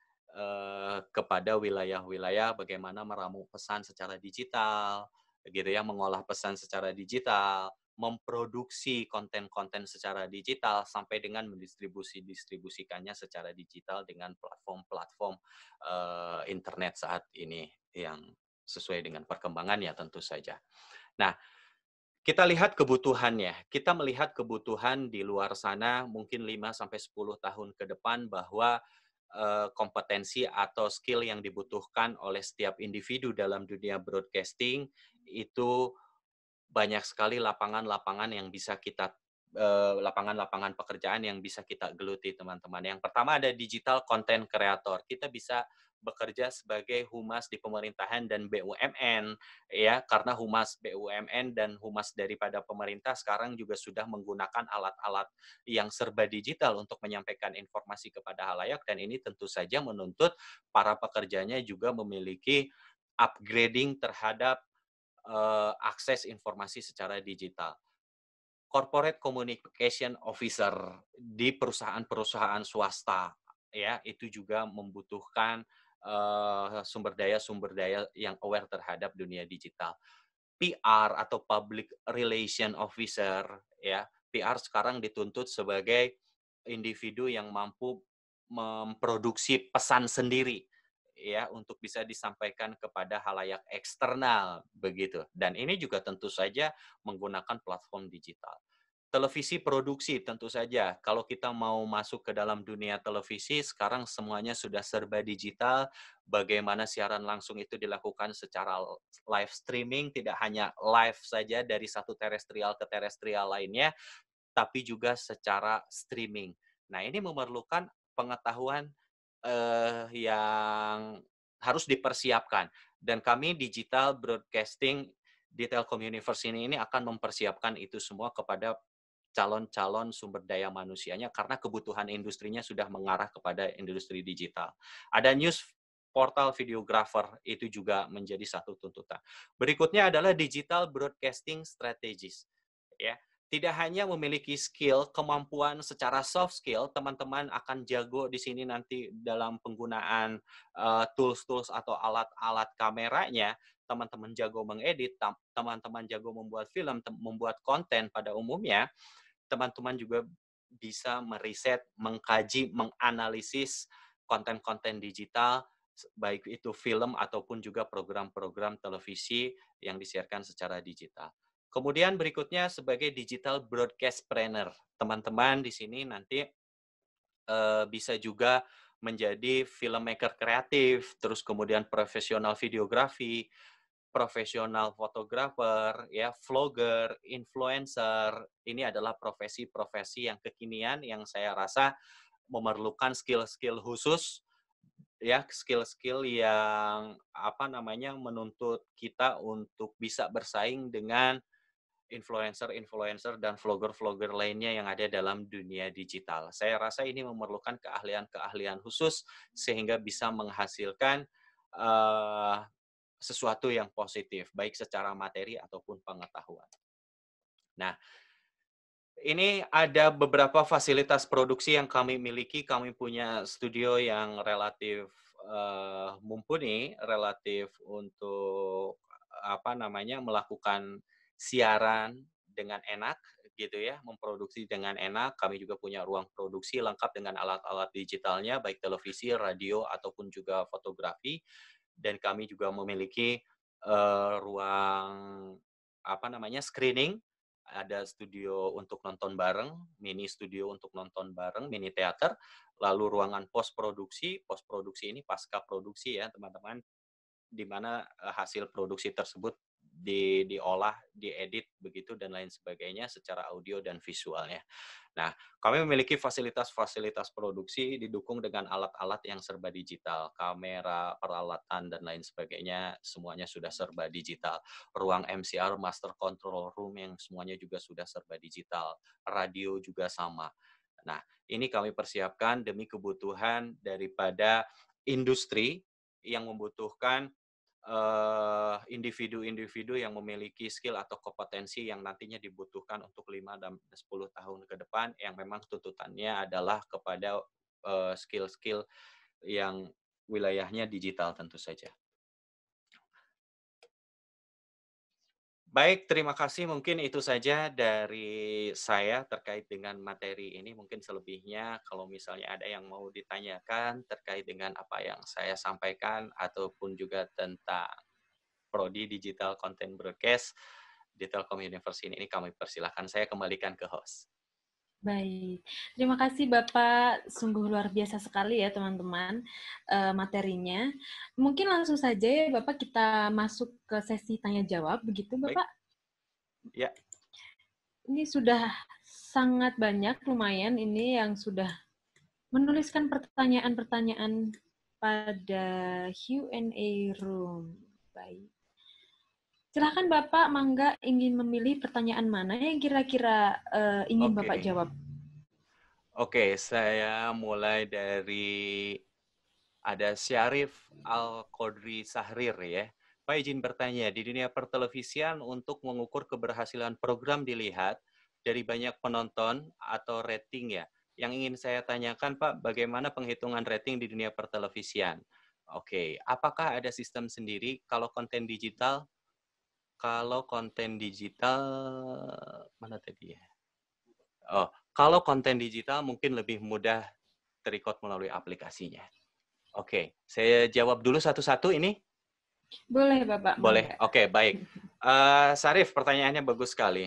kepada wilayah-wilayah bagaimana meramu pesan secara digital, gitu ya, mengolah pesan secara digital, memproduksi konten-konten secara digital sampai dengan mendistribusikannya secara digital dengan platform-platform internet saat ini yang sesuai dengan perkembangannya tentu saja. Nah, kita lihat kebutuhannya. Kita melihat kebutuhan di luar sana mungkin 5 sampai 10 tahun ke depan bahwa kompetensi atau skill yang dibutuhkan oleh setiap individu dalam dunia broadcasting itu banyak sekali lapangan-lapangan yang bisa kita lapangan-lapangan pekerjaan yang bisa kita geluti teman-teman. Yang pertama ada digital content creator. Kita bisa bekerja sebagai humas di pemerintahan dan BUMN ya, karena humas BUMN dan humas daripada pemerintah sekarang juga sudah menggunakan alat-alat yang serba digital untuk menyampaikan informasi kepada halayak, dan ini tentu saja menuntut para pekerjanya juga memiliki upgrading terhadap akses informasi secara digital. Corporate Communication Officer di perusahaan-perusahaan swasta ya, itu juga membutuhkan sumber daya yang aware terhadap dunia digital. PR atau Public Relation Officer ya, PR sekarang dituntut sebagai individu yang mampu memproduksi pesan sendiri ya untuk bisa disampaikan kepada halayak eksternal begitu. Dan ini juga tentu saja menggunakan platform digital. Televisi produksi tentu saja, kalau kita mau masuk ke dalam dunia televisi, sekarang semuanya sudah serba digital, bagaimana siaran langsung itu dilakukan secara live streaming, tidak hanya live saja dari satu terestrial ke terestrial lainnya, tapi juga secara streaming. Nah, ini memerlukan pengetahuan yang harus dipersiapkan. Dan kami Digital Broadcasting di Telkom University ini akan mempersiapkan itu semua kepada calon-calon sumber daya manusianya karena kebutuhan industrinya sudah mengarah kepada industri digital. Ada news portal videographer, itu juga menjadi satu tuntutan. Berikutnya adalah digital broadcasting strategies. Ya, tidak hanya memiliki skill, kemampuan secara soft skill, teman-teman akan jago di sini nanti dalam penggunaan tools-tools atau alat-alat kameranya, teman-teman jago mengedit, teman-teman jago membuat film, membuat konten pada umumnya, teman-teman juga bisa meriset, mengkaji, menganalisis konten-konten digital, baik itu film ataupun juga program-program televisi yang disiarkan secara digital. Kemudian berikutnya sebagai digital broadcast planner. Teman-teman di sini nanti bisa juga menjadi filmmaker kreatif, terus kemudian profesional videografi, profesional fotografer, ya, vlogger, influencer. Ini adalah profesi-profesi yang kekinian yang saya rasa memerlukan skill-skill khusus, ya, skill-skill yang menuntut kita untuk bisa bersaing dengan influencer-influencer dan vlogger-vlogger lainnya yang ada dalam dunia digital. Saya rasa ini memerlukan keahlian-keahlian khusus sehingga bisa menghasilkan sesuatu yang positif, baik secara materi ataupun pengetahuan. Nah, ini ada beberapa fasilitas produksi yang kami miliki. Kami punya studio yang relatif mumpuni, relatif untuk melakukan siaran dengan enak, gitu ya, memproduksi dengan enak. Kami juga punya ruang produksi lengkap dengan alat-alat digitalnya, baik televisi, radio, ataupun juga fotografi. Dan kami juga memiliki ruang screening. Ada studio untuk nonton bareng, mini studio untuk nonton bareng, mini teater, lalu ruangan post produksi ini pasca produksi ya teman-teman, di mana hasil produksi tersebut diolah, diedit begitu dan lain sebagainya secara audio dan visualnya. Nah, kami memiliki fasilitas-fasilitas produksi didukung dengan alat-alat yang serba digital, kamera, peralatan dan lain sebagainya semuanya sudah serba digital. Ruang MCR, master control room yang semuanya juga sudah serba digital. Radio juga sama. Nah, ini kami persiapkan demi kebutuhan daripada industri yang membutuhkan individu-individu yang memiliki skill atau kompetensi yang nantinya dibutuhkan untuk 5 dan 10 tahun ke depan, yang memang tuntutannya adalah kepada skill-skill yang wilayahnya digital tentu saja. Baik, terima kasih. Mungkin itu saja dari saya terkait dengan materi ini. Mungkin selebihnya kalau misalnya ada yang mau ditanyakan terkait dengan apa yang saya sampaikan ataupun juga tentang Prodi Digital Content Broadcast di Telkom University ini kami persilahkan. Saya kembalikan ke host. Baik, terima kasih Bapak, sungguh luar biasa sekali ya teman-teman materinya. Mungkin langsung saja ya Bapak kita masuk ke sesi tanya-jawab, begitu Bapak? Baik. Ya. Ini sudah sangat banyak, lumayan ini yang sudah menuliskan pertanyaan-pertanyaan pada Q&A room. Baik. Silakan Bapak, mangga ingin memilih pertanyaan mana yang kira-kira ingin Bapak jawab. Oke, saya mulai dari ada Syarif Al-Qodri Sahrir ya. Pak izin bertanya, di dunia pertelevisian untuk mengukur keberhasilan program dilihat dari banyak penonton atau rating ya. Yang ingin saya tanyakan Pak, bagaimana penghitungan rating di dunia pertelevisian? Oke, apakah ada sistem sendiri kalau konten digital? Kalau konten digital, mana tadi ya? Oh, kalau konten digital mungkin lebih mudah ter-record melalui aplikasinya. Oke, saya jawab dulu satu-satu ini. Boleh, Bapak. Boleh. Oke, baik. Sarif, pertanyaannya bagus sekali.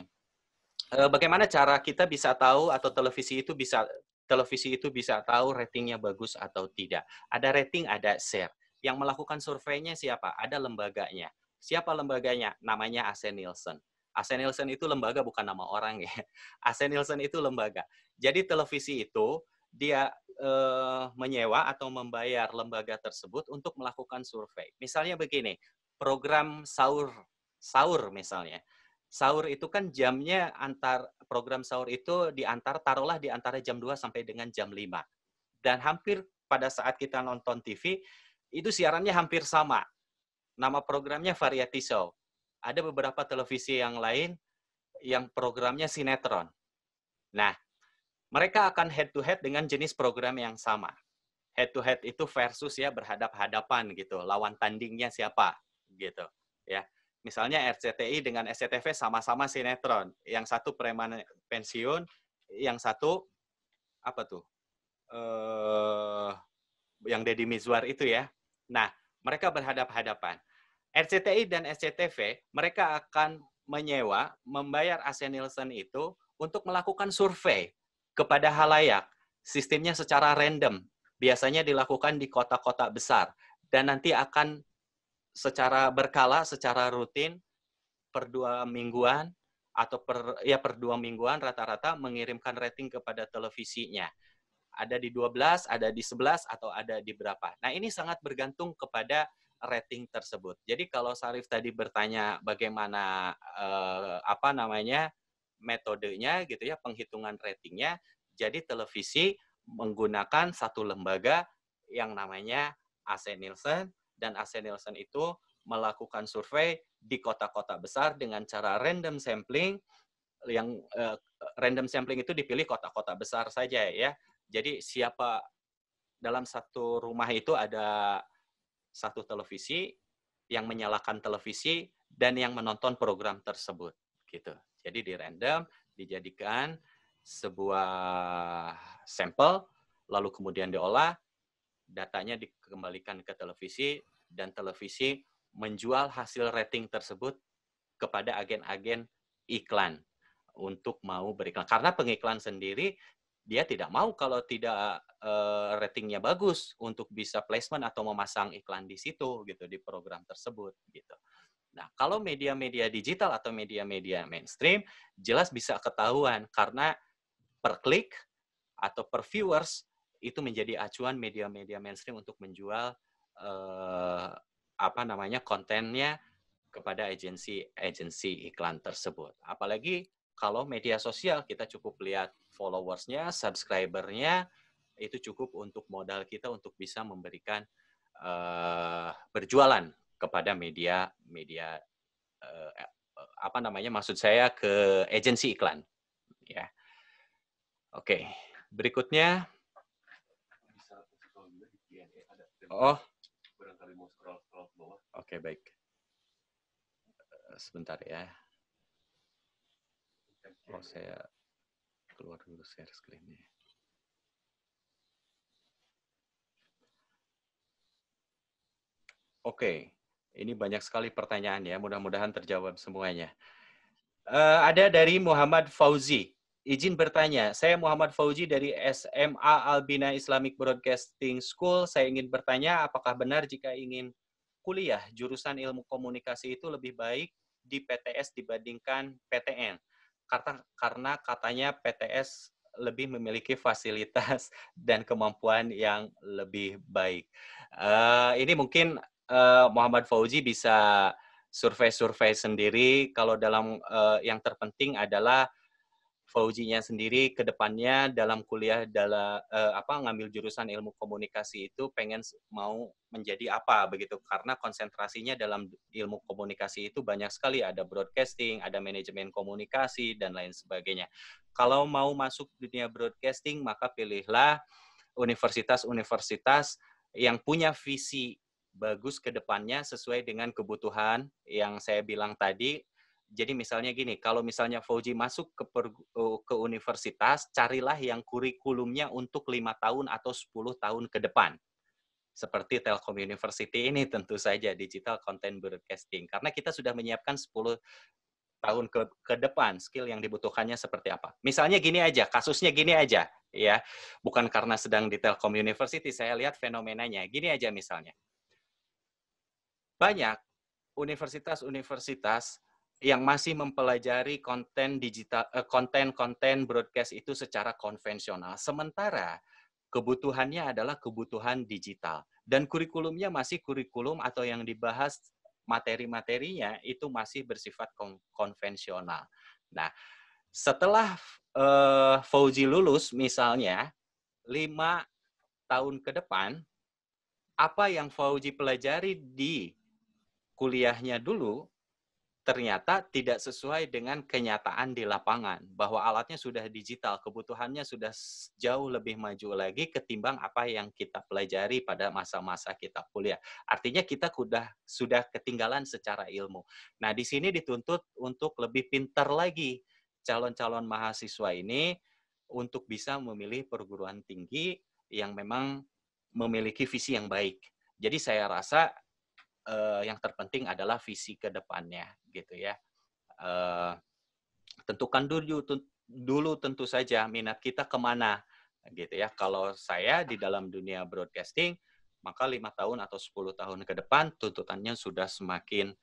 Bagaimana cara kita bisa tahu atau televisi itu bisa tahu ratingnya bagus atau tidak? Ada rating, ada share. Yang melakukan surveinya siapa? Ada lembaganya. Siapa lembaganya? Namanya AC Nielsen. AC Nielsen itu lembaga, bukan nama orang ya. AC Nielsen itu lembaga. Jadi televisi itu dia menyewa atau membayar lembaga tersebut untuk melakukan survei. Misalnya begini, program sahur misalnya. Sahur itu kan jamnya program sahur itu taruhlah di antara jam 2 sampai dengan jam 5. Dan hampir pada saat kita nonton TV, itu siarannya hampir sama. Nama programnya variety show. Ada beberapa televisi yang lain yang programnya sinetron. Nah, mereka akan head to head dengan jenis program yang sama. Head to head itu versus ya, berhadap-hadapan gitu. Lawan tandingnya siapa gitu ya. Misalnya RCTI dengan SCTV sama-sama sinetron. Yang satu preman pensiun, yang satu apa tuh? Yang Deddy Mizwar itu ya. Nah, mereka berhadap-hadapan. RCTI dan SCTV, mereka akan membayar AC Nielsen itu untuk melakukan survei kepada halayak. Sistemnya secara random. Biasanya dilakukan di kota-kota besar. Dan nanti akan secara berkala, secara rutin, per 2 mingguan, atau per 2 mingguan rata-rata mengirimkan rating kepada televisinya. Ada di 12, ada di 11, atau ada di berapa. Nah, ini sangat bergantung kepada rating tersebut. Jadi kalau Sarif tadi bertanya bagaimana metodenya gitu ya, penghitungan ratingnya, jadi televisi menggunakan satu lembaga yang namanya AC Nielsen, dan AC Nielsen itu melakukan survei di kota-kota besar dengan cara random sampling, yang random sampling itu dipilih kota-kota besar saja ya. Jadi siapa dalam satu rumah itu ada satu televisi, yang menyalakan televisi dan yang menonton program tersebut gitu. Jadi di random dijadikan sebuah sampel, lalu kemudian diolah, datanya dikembalikan ke televisi, dan televisi menjual hasil rating tersebut kepada agen-agen iklan untuk mau beriklan. Karena pengiklan sendiri dia tidak mau kalau tidak ratingnya bagus untuk bisa placement atau memasang iklan di situ gitu, di program tersebut gitu. Nah, kalau media-media digital atau media-media mainstream jelas bisa ketahuan karena per klik atau per viewers itu menjadi acuan media-media mainstream untuk menjual kontennya kepada agensi iklan tersebut. Apalagi kalau media sosial, kita cukup lihat followers-nya, subscriber-nya, itu cukup untuk modal kita untuk bisa memberikan berjualan kepada maksud saya ke agensi iklan. Ya. Oke, berikutnya. Oh, oke, baik. Sebentar ya. Oh, saya keluar dulu share screen-nya. Oke, ini banyak sekali pertanyaan ya. Mudah-mudahan terjawab semuanya. Ada dari Muhammad Fauzi. Izin bertanya, saya Muhammad Fauzi dari SMA Albina Islamic Broadcasting School. Saya ingin bertanya, apakah benar jika ingin kuliah jurusan ilmu komunikasi itu lebih baik di PTS dibandingkan PTN? Karena katanya PTS lebih memiliki fasilitas dan kemampuan yang lebih baik. Ini mungkin Muhammad Fauzi bisa survei-survei sendiri. Kalau dalam yang terpenting adalah Fauzinya sendiri ke depannya dalam kuliah ngambil jurusan ilmu komunikasi itu pengen mau menjadi apa begitu, karena konsentrasinya dalam ilmu komunikasi itu banyak sekali, ada broadcasting, ada manajemen komunikasi dan lain sebagainya. Kalau mau masuk dunia broadcasting maka pilihlah universitas-universitas yang punya visi bagus ke depannya sesuai dengan kebutuhan yang saya bilang tadi. Jadi misalnya gini, kalau misalnya Fauzi masuk ke universitas, carilah yang kurikulumnya untuk 5 tahun atau 10 tahun ke depan. Seperti Telkom University ini tentu saja digital content broadcasting. Karena kita sudah menyiapkan 10 tahun ke depan skill yang dibutuhkannya seperti apa. Misalnya gini aja, kasusnya gini aja, ya. Bukan karena sedang di Telkom University, saya lihat fenomenanya. Gini aja misalnya. Banyak universitas-universitas yang masih mempelajari konten digital, konten broadcast itu secara konvensional. Sementara kebutuhannya adalah kebutuhan digital. Dan kurikulumnya masih kurikulum atau yang dibahas materi-materinya itu masih bersifat konvensional. Nah, setelah Fauzi lulus misalnya, 5 tahun ke depan, apa yang Fauzi pelajari di kuliahnya dulu, ternyata tidak sesuai dengan kenyataan di lapangan, bahwa alatnya sudah digital, kebutuhannya sudah jauh lebih maju lagi ketimbang apa yang kita pelajari pada masa-masa kita kuliah. Artinya kita sudah ketinggalan secara ilmu. Nah, di sini dituntut untuk lebih pintar lagi calon-calon mahasiswa ini untuk bisa memilih perguruan tinggi yang memang memiliki visi yang baik. Jadi saya rasa yang terpenting adalah visi ke depannya gitu ya. Tentukan dulu tentu saja minat kita kemana gitu ya. Kalau saya di dalam dunia broadcasting, maka 5 tahun atau 10 tahun ke depan tuntutannya sudah semakin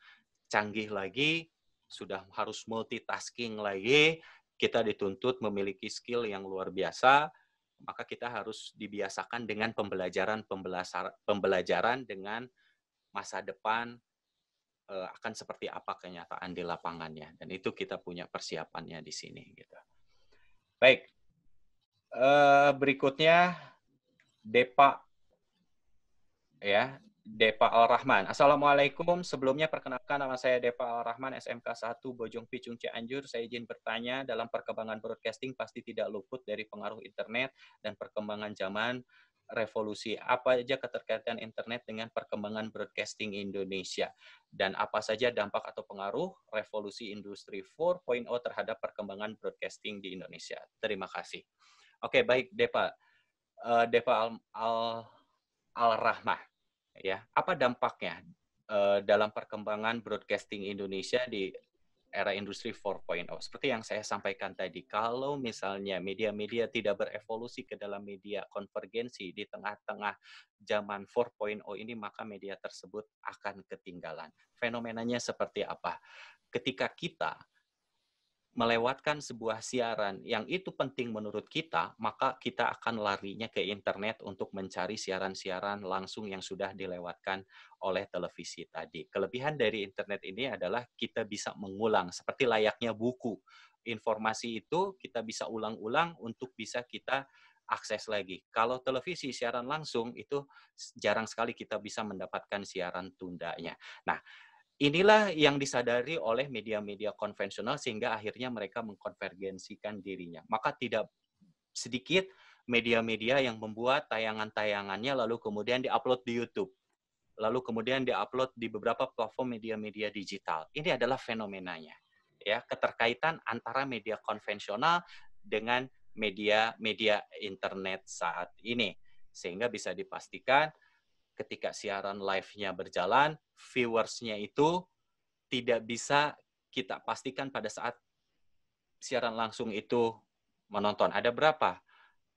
canggih lagi, sudah harus multitasking lagi, kita dituntut memiliki skill yang luar biasa, maka kita harus dibiasakan dengan pembelajaran dengan masa depan akan seperti apa kenyataan di lapangannya, dan itu kita punya persiapannya di sini gitu. Baik, berikutnya Depa ya, Depa Al-Rahman. Assalamualaikum. Sebelumnya perkenalkan, nama saya Depa Al-Rahman, SMK 1 Bojong Picung Cianjur. Saya izin bertanya, dalam perkembangan broadcasting pasti tidak luput dari pengaruh internet dan perkembangan zaman. Revolusi apa saja keterkaitan internet dengan perkembangan broadcasting Indonesia, dan apa saja dampak atau pengaruh revolusi industri 4.0 terhadap perkembangan broadcasting di Indonesia? Terima kasih. Oke, baik Depa. Depa Al-Rahmah. Ya, apa dampaknya dalam perkembangan broadcasting Indonesia di era industri 4.0? Seperti yang saya sampaikan tadi, kalau misalnya media-media tidak berevolusi ke dalam media konvergensi di tengah-tengah zaman 4.0 ini, maka media tersebut akan ketinggalan. Fenomenanya seperti apa? Ketika kita melewatkan sebuah siaran yang itu penting menurut kita, maka kita akan larinya ke internet untuk mencari siaran-siaran langsung yang sudah dilewatkan oleh televisi tadi. Kelebihan dari internet ini adalah kita bisa mengulang, seperti layaknya buku. Informasi itu kita bisa ulang-ulang untuk bisa kita akses lagi. Kalau televisi siaran langsung itu jarang sekali kita bisa mendapatkan siaran tundanya. Nah, inilah yang disadari oleh media-media konvensional sehingga akhirnya mereka mengkonvergensikan dirinya. Maka tidak sedikit media-media yang membuat tayangan-tayangannya lalu kemudian diupload di YouTube. Lalu kemudian diupload di beberapa platform media-media digital. Ini adalah fenomenanya. Ya, keterkaitan antara media konvensional dengan media-media internet saat ini. Sehingga bisa dipastikan ketika siaran live-nya berjalan, viewers-nya itu tidak bisa kita pastikan pada saat siaran langsung itu menonton. Ada berapa?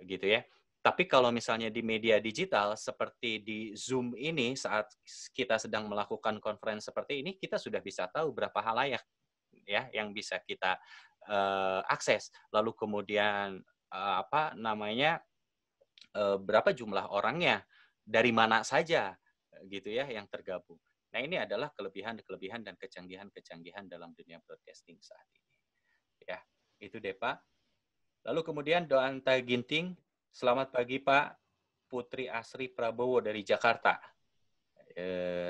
Gitu ya. Tapi kalau misalnya di media digital, seperti di Zoom ini, saat kita sedang melakukan conference seperti ini, kita sudah bisa tahu berapa halayak ya yang bisa kita akses. Lalu kemudian berapa jumlah orangnya, dari mana saja gitu ya yang tergabung. Nah, ini adalah kelebihan-kelebihan dan kecanggihan-kecanggihan dalam dunia broadcasting saat ini. Ya, itu Depa. Lalu kemudian Doanta Ginting, selamat pagi Pak. Putri Asri Prabowo dari Jakarta.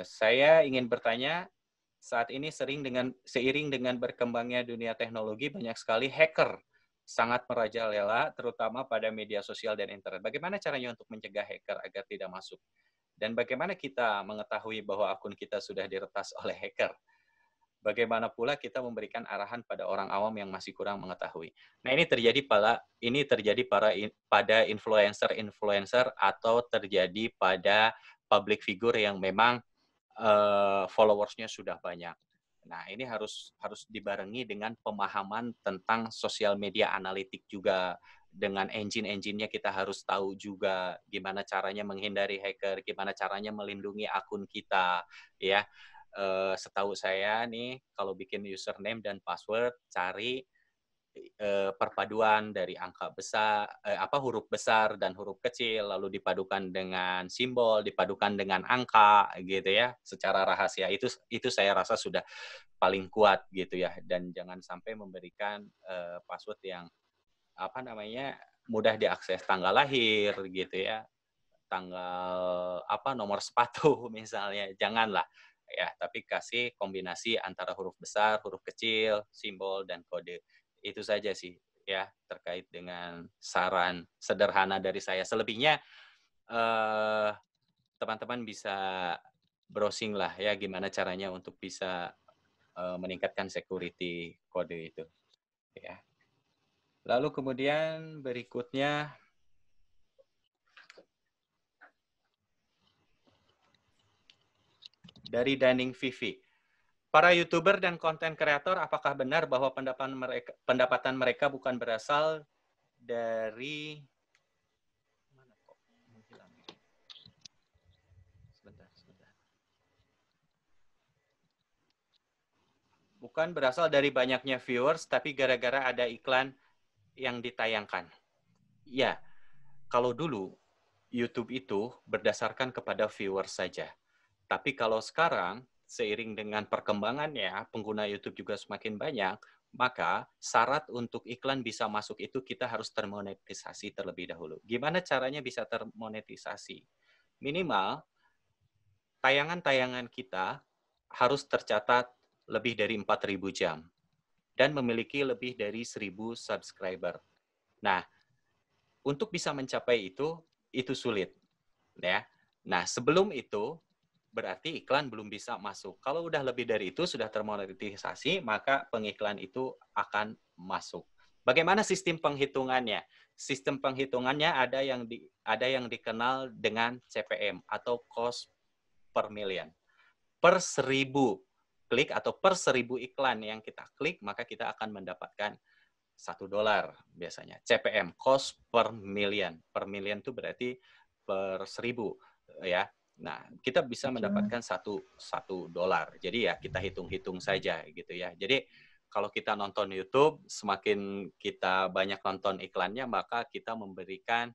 Saya ingin bertanya, saat ini seiring dengan berkembangnya dunia teknologi, banyak sekali hacker sangat merajalela, terutama pada media sosial dan internet. Bagaimana caranya untuk mencegah hacker agar tidak masuk? Dan bagaimana kita mengetahui bahwa akun kita sudah diretas oleh hacker? Bagaimana pula kita memberikan arahan pada orang awam yang masih kurang mengetahui? Nah, ini terjadi pada influencer atau terjadi pada public figure yang memang followers-nya sudah banyak. Nah, ini harus dibarengi dengan pemahaman tentang sosial media analitik juga. Dengan engine-nya kita harus tahu juga gimana caranya menghindari hacker, gimana caranya melindungi akun kita, ya. Setahu saya nih, kalau bikin username dan password, cari perpaduan dari huruf besar dan huruf kecil, lalu dipadukan dengan simbol, dipadukan dengan angka, gitu ya, secara rahasia. Itu saya rasa sudah paling kuat gitu ya. Dan jangan sampai memberikan password yang mudah diakses, tanggal lahir gitu ya, tanggal nomor sepatu misalnya, janganlah. Ya, tapi kasih kombinasi antara huruf besar, huruf kecil, simbol, dan kode. Itu saja sih ya terkait dengan saran sederhana dari saya. Selebihnya teman-teman bisa browsing lah ya gimana caranya untuk bisa meningkatkan security kode itu. Ya. Lalu kemudian berikutnya dari Daning Vivi. Para YouTuber dan konten kreator, apakah benar bahwa pendapatan mereka bukan berasal dari mana kok menghilang? Sebentar. Bukan berasal dari banyaknya viewers, tapi gara-gara ada iklan yang ditayangkan. Ya, kalau dulu YouTube itu berdasarkan kepada viewers saja. Tapi kalau sekarang, seiring dengan perkembangannya, pengguna YouTube juga semakin banyak, maka syarat untuk iklan bisa masuk itu kita harus termonetisasi terlebih dahulu. Gimana caranya bisa termonetisasi? Minimal, tayangan-tayangan kita harus tercatat lebih dari 4.000 jam dan memiliki lebih dari 1.000 subscriber. Nah, untuk bisa mencapai itu sulit. Ya. Nah, sebelum itu, berarti iklan belum bisa masuk. Kalau udah lebih dari itu, sudah termonetisasi, maka pengiklan itu akan masuk. Bagaimana sistem penghitungannya? Sistem penghitungannya ada yang dikenal dengan CPM atau cost per million. Per 1.000 klik atau per 1.000 iklan yang kita klik, maka kita akan mendapatkan $1 biasanya. CPM, cost per million. Per million itu berarti per 1.000 ya. Nah, kita bisa mendapatkan $1. Jadi ya kita hitung-hitung saja gitu ya. Jadi kalau kita nonton YouTube, semakin kita banyak nonton iklannya, maka kita memberikan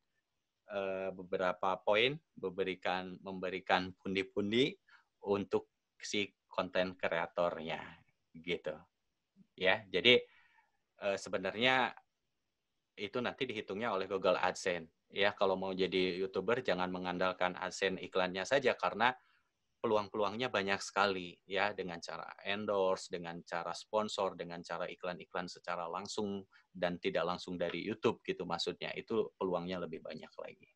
beberapa poin, memberikan pundi-pundi untuk si konten kreatornya gitu. Ya, jadi sebenarnya itu nanti dihitungnya oleh Google AdSense. Ya, kalau mau jadi YouTuber jangan mengandalkan AdSense iklannya saja karena peluang-peluangnya banyak sekali ya dengan cara endorse, dengan cara sponsor, dengan cara iklan-iklan secara langsung dan tidak langsung dari YouTube gitu maksudnya. Itu peluangnya lebih banyak lagi.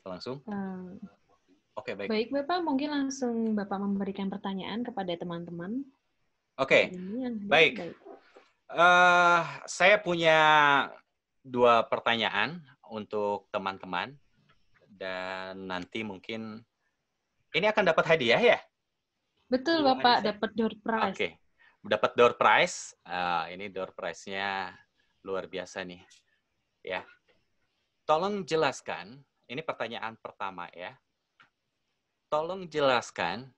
Langsung? Oke, baik. Baik, Bapak, mungkin langsung Bapak memberikan pertanyaan kepada teman-teman. Oke, baik. Saya punya 2 pertanyaan untuk teman-teman dan nanti mungkin ini akan dapat hadiah ya? Betul, Bapak, dapat door prize. Oke, dapat door prize. Ini door prize-nya luar biasa nih. Ya, tolong jelaskan. Ini pertanyaan pertama ya. Tolong jelaskan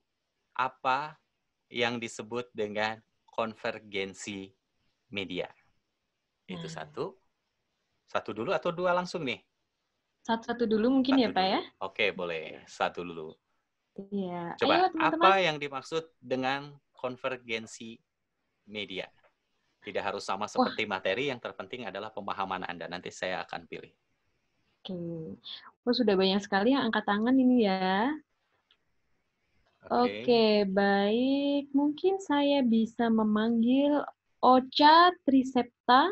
apa yang disebut dengan konvergensi media. Itu satu. Satu dulu atau 2 langsung nih? Satu dulu mungkin ya, Pak ya? Oke, boleh. Satu dulu. Iya. Coba, ayo, teman-teman. apa yang dimaksud dengan konvergensi media? Tidak harus sama seperti materi, yang terpenting adalah pemahaman Anda. Nanti saya akan pilih. Oke. Sudah banyak sekali yang angkat tangan ini ya. Oke, baik. Mungkin saya bisa memanggil Ocha Trisepta.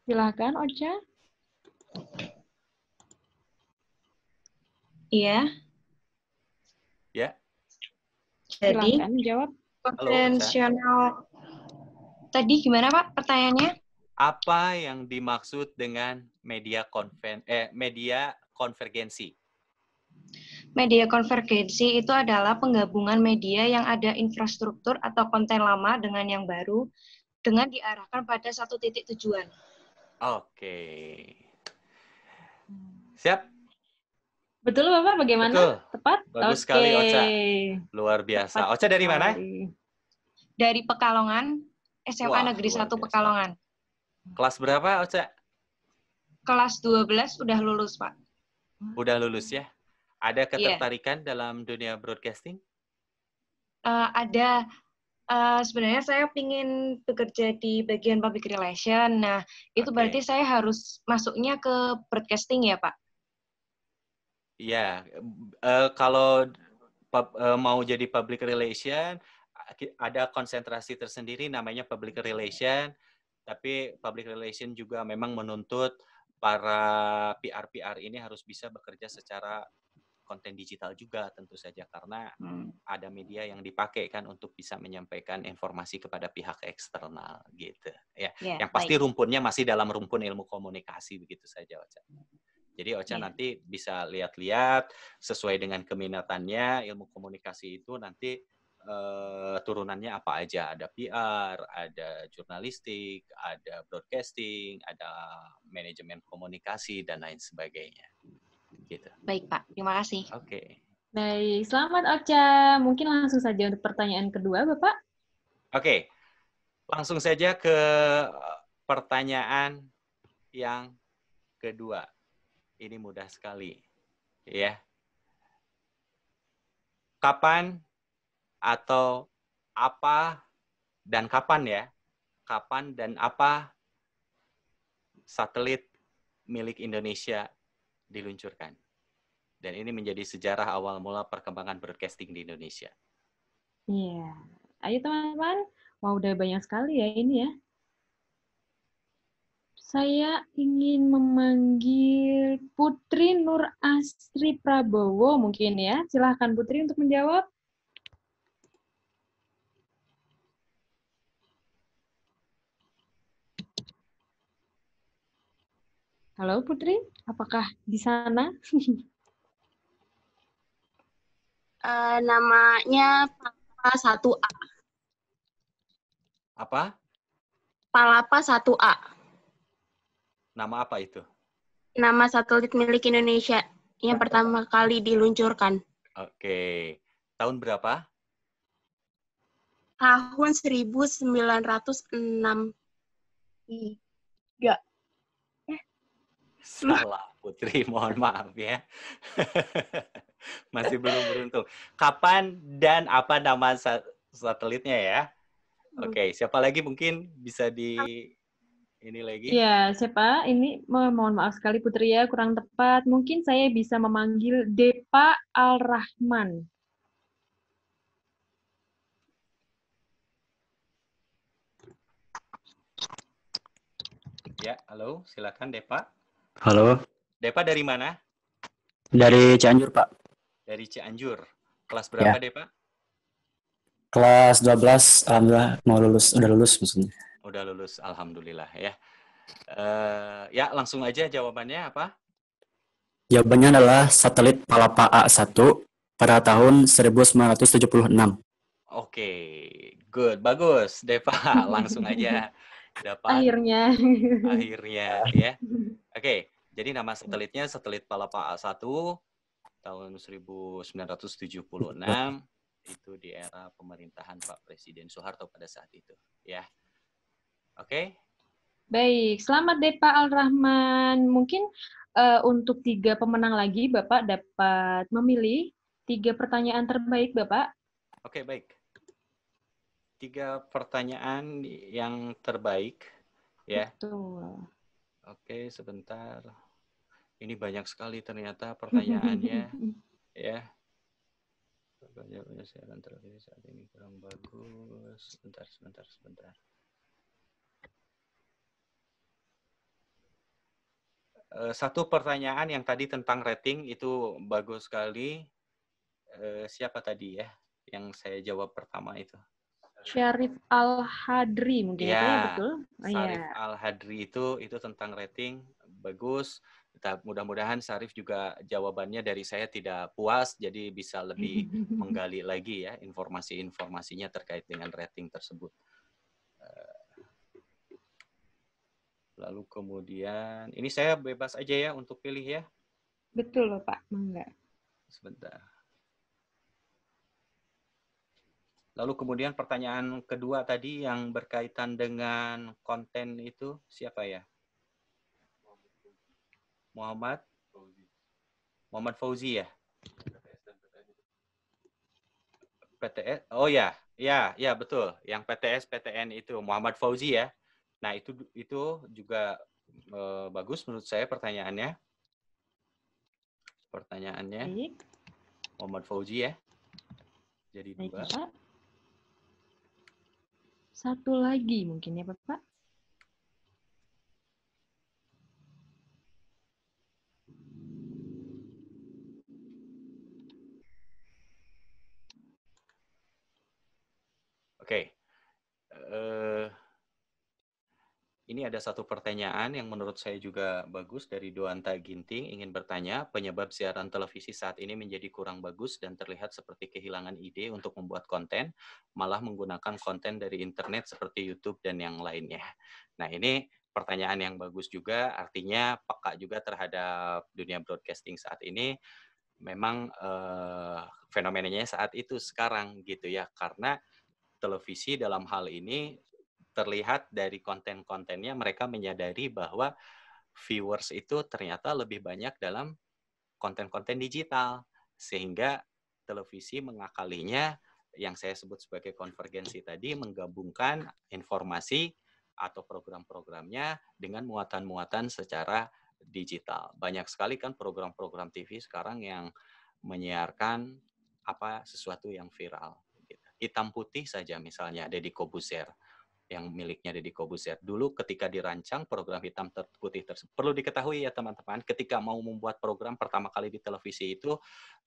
Silakan, Ocha. Iya. Ya. Jadi, silakan jawab. konvensional. Tadi gimana, Pak, pertanyaannya? Apa yang dimaksud dengan media konvergensi? Media konvergensi itu adalah penggabungan media yang ada infrastruktur atau konten lama dengan yang baru dengan diarahkan pada satu titik tujuan. Oke. Siap? Betul, Bapak? Bagaimana? Betul. Tepat? Bagus sekali, Ocha. Luar biasa. Ocha dari mana? Dari Pekalongan, SMA Negeri 1 Pekalongan. Kelas berapa, Ocha? Kelas 12 udah lulus, Pak. Udah lulus ya? Ada ketertarikan dalam dunia broadcasting? Ada. Sebenarnya saya ingin bekerja di bagian public relation. Nah, itu berarti saya harus masuknya ke broadcasting ya, Pak? Iya. Kalau mau jadi public relation, ada konsentrasi tersendiri namanya public relation. Tapi public relation juga memang menuntut para PR-PR ini harus bisa bekerja secara konten digital juga tentu saja, karena ada media yang dipakai kan untuk bisa menyampaikan informasi kepada pihak eksternal gitu ya. Yang pasti rumpunnya masih dalam rumpun ilmu komunikasi begitu saja, Ocha. Jadi Ocha nanti bisa lihat-lihat sesuai dengan keminatannya. Ilmu komunikasi itu nanti turunannya apa aja, ada PR, ada jurnalistik, ada broadcasting, ada manajemen komunikasi dan lain sebagainya. Gitu. Baik Pak, terima kasih. Oke. Baik, selamat Ocha. Mungkin langsung saja untuk pertanyaan kedua, Bapak. Oke, langsung saja ke pertanyaan yang kedua. Ini mudah sekali, ya. Kapan atau apa dan kapan ya? Kapan dan apa satelit milik Indonesia diluncurkan? Dan ini menjadi sejarah awal mula perkembangan broadcasting di Indonesia. Iya. Ayo teman-teman. Wah, udah banyak sekali ya ini ya. Saya ingin memanggil Putri Nur Asri Prabowo mungkin ya. Silahkan Putri untuk menjawab. Halo Putri, apakah di sana? Namanya Palapa 1A. Apa? Palapa 1A. Nama apa itu? Nama satelit milik Indonesia yang pertama kali diluncurkan. Oke. Tahun berapa? Tahun 1906. Salah, Putri. Mohon maaf ya. Masih belum beruntung. Kapan dan apa nama satelitnya ya? Oke, siapa lagi mungkin bisa ini lagi? Ya, siapa? Ini mohon maaf sekali Putri ya, kurang tepat. Mungkin saya bisa memanggil Depa Al-Rahman. Ya, halo, silakan Depa. Halo, Depa dari mana? dari Cianjur, Pak. Dari Cianjur. Kelas berapa, Ya. Depa? Kelas 12, alhamdulillah mau lulus, udah lulus maksudnya. Udah lulus, alhamdulillah ya. Ya, langsung aja jawabannya apa? Jawabannya adalah satelit Palapa A1 pada tahun 1976. Oke, good, bagus, Depa. Langsung aja dapat. Akhirnya ya. Oke, jadi nama satelitnya satelit Palapa A1 tahun 1976 itu di era pemerintahan Pak Presiden Soeharto pada saat itu, ya. Oke. baik, selamat Depa Al-Rahman. Mungkin untuk 3 pemenang lagi, Bapak dapat memilih 3 pertanyaan terbaik, Bapak. Oke, baik. 3 pertanyaan yang terbaik, ya. Betul. Oke, sebentar. Ini banyak sekali ternyata pertanyaannya, ya. Siaran televisi saat ini kurang bagus. Sebentar. Satu pertanyaan yang tadi tentang rating itu bagus sekali. Siapa tadi ya yang saya jawab pertama itu? Syarif Al-Hadri mungkin ya, itu ya, betul? Syarif Al-Hadri itu tentang rating bagus. Mudah-mudahan Syarif juga jawabannya dari saya tidak puas, jadi bisa lebih menggali lagi ya informasi-informasinya terkait dengan rating tersebut. Lalu kemudian, ini saya bebas aja ya untuk pilih ya. Betul loh Pak, enggak. Sebentar. Lalu kemudian pertanyaan kedua tadi yang berkaitan dengan konten itu siapa ya? Muhammad Fauzi ya? PTS? Oh ya betul. Yang PTS PTN itu Muhammad Fauzi ya. Nah itu juga bagus menurut saya pertanyaannya. Baik. Muhammad Fauzi ya. Jadi baik, 2. Pak. Satu lagi mungkin ya Bapak. Oke. Ini ada satu pertanyaan yang menurut saya juga bagus dari Doanta Ginting, ingin bertanya, penyebab siaran televisi saat ini menjadi kurang bagus dan terlihat seperti kehilangan ide untuk membuat konten, malah menggunakan konten dari internet seperti YouTube dan yang lainnya. Nah, ini pertanyaan yang bagus juga, artinya peka juga terhadap dunia broadcasting saat ini. Memang fenomenanya saat itu sekarang gitu ya, karena televisi dalam hal ini terlihat dari konten-kontennya mereka menyadari bahwa viewers itu ternyata lebih banyak dalam konten-konten digital, sehingga televisi mengakalinya yang saya sebut sebagai konvergensi tadi, menggabungkan informasi atau program-programnya dengan muatan-muatan secara digital. Banyak sekali kan program-program TV sekarang yang menyiarkan sesuatu yang viral. Hitam putih saja misalnya Deddy Corbuzier, yang miliknya Deddy Corbuzier. Dulu ketika dirancang program hitam putih tersebut, perlu diketahui ya teman-teman, ketika mau membuat program pertama kali di televisi itu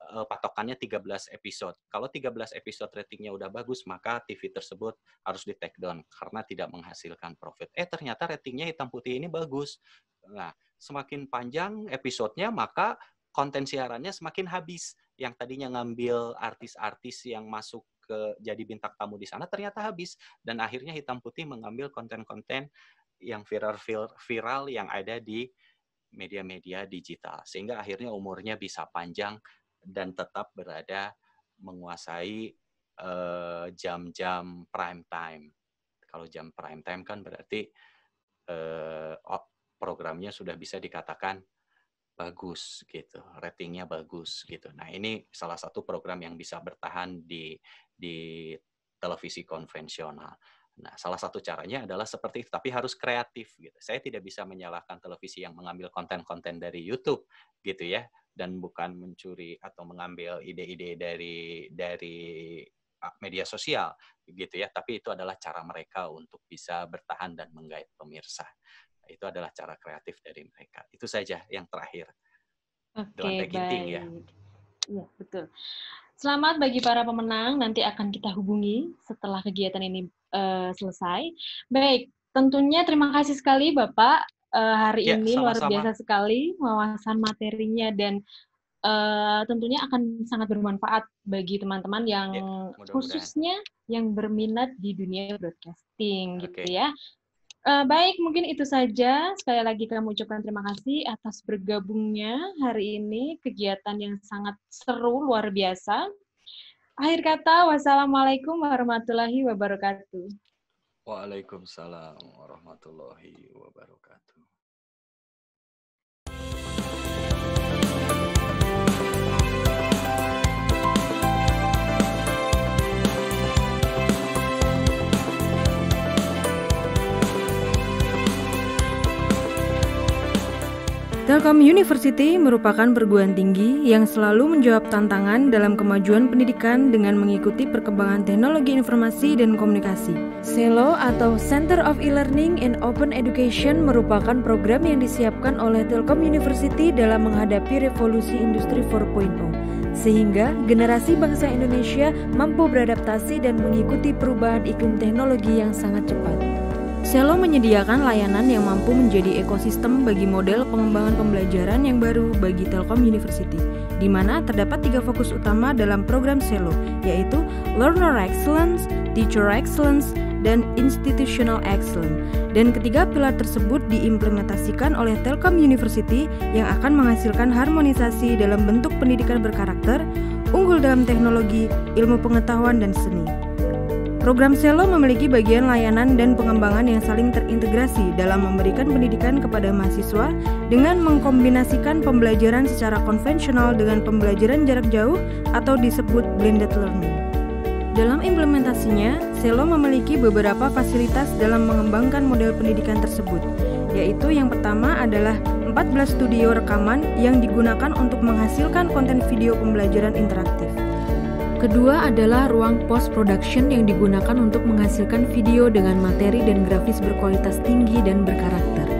patokannya 13 episode. Kalau 13 episode ratingnya udah bagus, maka TV tersebut harus di take down karena tidak menghasilkan profit. Ternyata ratingnya hitam putih ini bagus. Nah, semakin panjang episodenya, maka konten siarannya semakin habis. Yang tadinya ngambil artis-artis yang masuk jadi bintang tamu di sana ternyata habis, dan akhirnya hitam putih mengambil konten-konten yang viral yang ada di media-media digital, sehingga akhirnya umurnya bisa panjang dan tetap berada menguasai jam-jam prime time. Kalau jam prime time kan berarti programnya sudah bisa dikatakan bagus gitu, ratingnya bagus gitu. Nah, ini salah satu program yang bisa bertahan di televisi konvensional. Nah, salah satu caranya adalah seperti itu, tapi harus kreatif gitu. Saya tidak bisa menyalahkan televisi yang mengambil konten-konten dari YouTube gitu ya, dan bukan mencuri atau mengambil ide-ide dari media sosial gitu ya, tapi itu adalah cara mereka untuk bisa bertahan dan menggait pemirsa. Itu adalah cara kreatif dari mereka. Itu saja yang terakhir. Oke, baik. Ya, betul. Selamat bagi para pemenang, nanti akan kita hubungi setelah kegiatan ini selesai. Baik, tentunya terima kasih sekali Bapak hari ini, sama-sama. Luar biasa sekali wawasan materinya, dan tentunya akan sangat bermanfaat bagi teman-teman yang khususnya yang berminat di dunia broadcasting gitu ya. Baik, mungkin itu saja. Sekali lagi kami ucapkan terima kasih atas bergabungnya hari ini, kegiatan yang sangat seru, luar biasa. Akhir kata, wassalamualaikum warahmatullahi wabarakatuh. Waalaikumsalam warahmatullahi wabarakatuh. Telkom University merupakan perguruan tinggi yang selalu menjawab tantangan dalam kemajuan pendidikan dengan mengikuti perkembangan teknologi informasi dan komunikasi. CELO atau Center of E-Learning and Open Education merupakan program yang disiapkan oleh Telkom University dalam menghadapi revolusi industri 4.0, sehingga generasi bangsa Indonesia mampu beradaptasi dan mengikuti perubahan iklim teknologi yang sangat cepat. CELO menyediakan layanan yang mampu menjadi ekosistem bagi model pengembangan pembelajaran yang baru bagi Telkom University, di mana terdapat 3 fokus utama dalam program CELO, yaitu Learner Excellence, Teacher Excellence, dan Institutional Excellence. Dan ketiga pilar tersebut diimplementasikan oleh Telkom University yang akan menghasilkan harmonisasi dalam bentuk pendidikan berkarakter, unggul dalam teknologi, ilmu pengetahuan, dan seni. Program CELO memiliki bagian layanan dan pengembangan yang saling terintegrasi dalam memberikan pendidikan kepada mahasiswa dengan mengkombinasikan pembelajaran secara konvensional dengan pembelajaran jarak jauh atau disebut blended learning. Dalam implementasinya, CELO memiliki beberapa fasilitas dalam mengembangkan model pendidikan tersebut, yaitu yang pertama adalah 14 studio rekaman yang digunakan untuk menghasilkan konten video pembelajaran interaktif. Kedua adalah ruang post-production yang digunakan untuk menghasilkan video dengan materi dan grafis berkualitas tinggi dan berkarakter.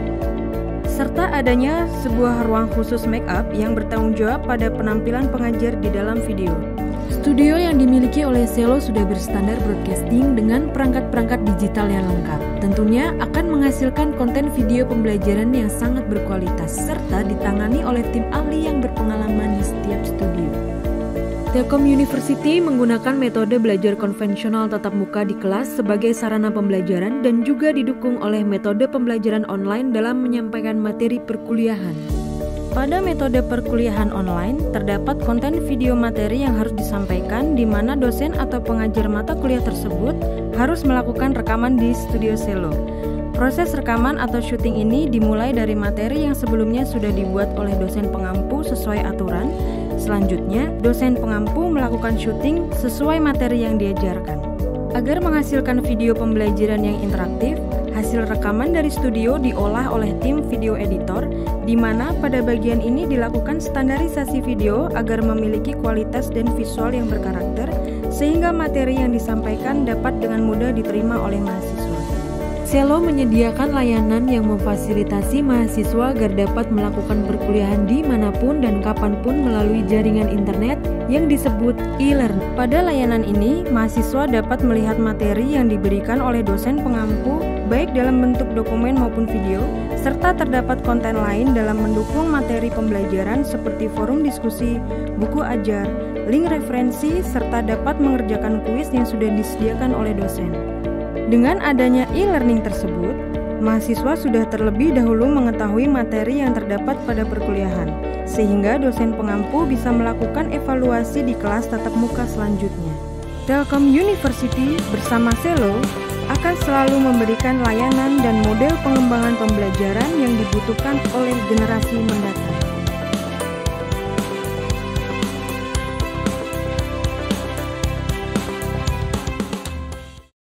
Serta adanya sebuah ruang khusus make-up yang bertanggung jawab pada penampilan pengajar di dalam video. Studio yang dimiliki oleh Selo sudah berstandar broadcasting dengan perangkat-perangkat digital yang lengkap. Tentunya akan menghasilkan konten video pembelajaran yang sangat berkualitas serta ditangani oleh tim ahli yang berpengalaman di setiap studio. Telkom University menggunakan metode belajar konvensional tatap muka di kelas sebagai sarana pembelajaran dan juga didukung oleh metode pembelajaran online dalam menyampaikan materi perkuliahan. Pada metode perkuliahan online, terdapat konten video materi yang harus disampaikan di mana dosen atau pengajar mata kuliah tersebut harus melakukan rekaman di studio Selo. Proses rekaman atau syuting ini dimulai dari materi yang sebelumnya sudah dibuat oleh dosen pengampu sesuai aturan. Selanjutnya, dosen pengampu melakukan syuting sesuai materi yang diajarkan. Agar menghasilkan video pembelajaran yang interaktif, hasil rekaman dari studio diolah oleh tim video editor, di mana pada bagian ini dilakukan standarisasi video agar memiliki kualitas dan visual yang berkarakter, sehingga materi yang disampaikan dapat dengan mudah diterima oleh mahasiswa. Selo menyediakan layanan yang memfasilitasi mahasiswa agar dapat melakukan perkuliahan dimanapun dan kapanpun melalui jaringan internet yang disebut e-learning. Pada layanan ini, mahasiswa dapat melihat materi yang diberikan oleh dosen pengampu baik dalam bentuk dokumen maupun video, serta terdapat konten lain dalam mendukung materi pembelajaran seperti forum diskusi, buku ajar, link referensi, serta dapat mengerjakan kuis yang sudah disediakan oleh dosen. Dengan adanya e-learning tersebut, mahasiswa sudah terlebih dahulu mengetahui materi yang terdapat pada perkuliahan, sehingga dosen pengampu bisa melakukan evaluasi di kelas tatap muka selanjutnya. Telkom University bersama Selo akan selalu memberikan layanan dan model pengembangan pembelajaran yang dibutuhkan oleh generasi mendatang.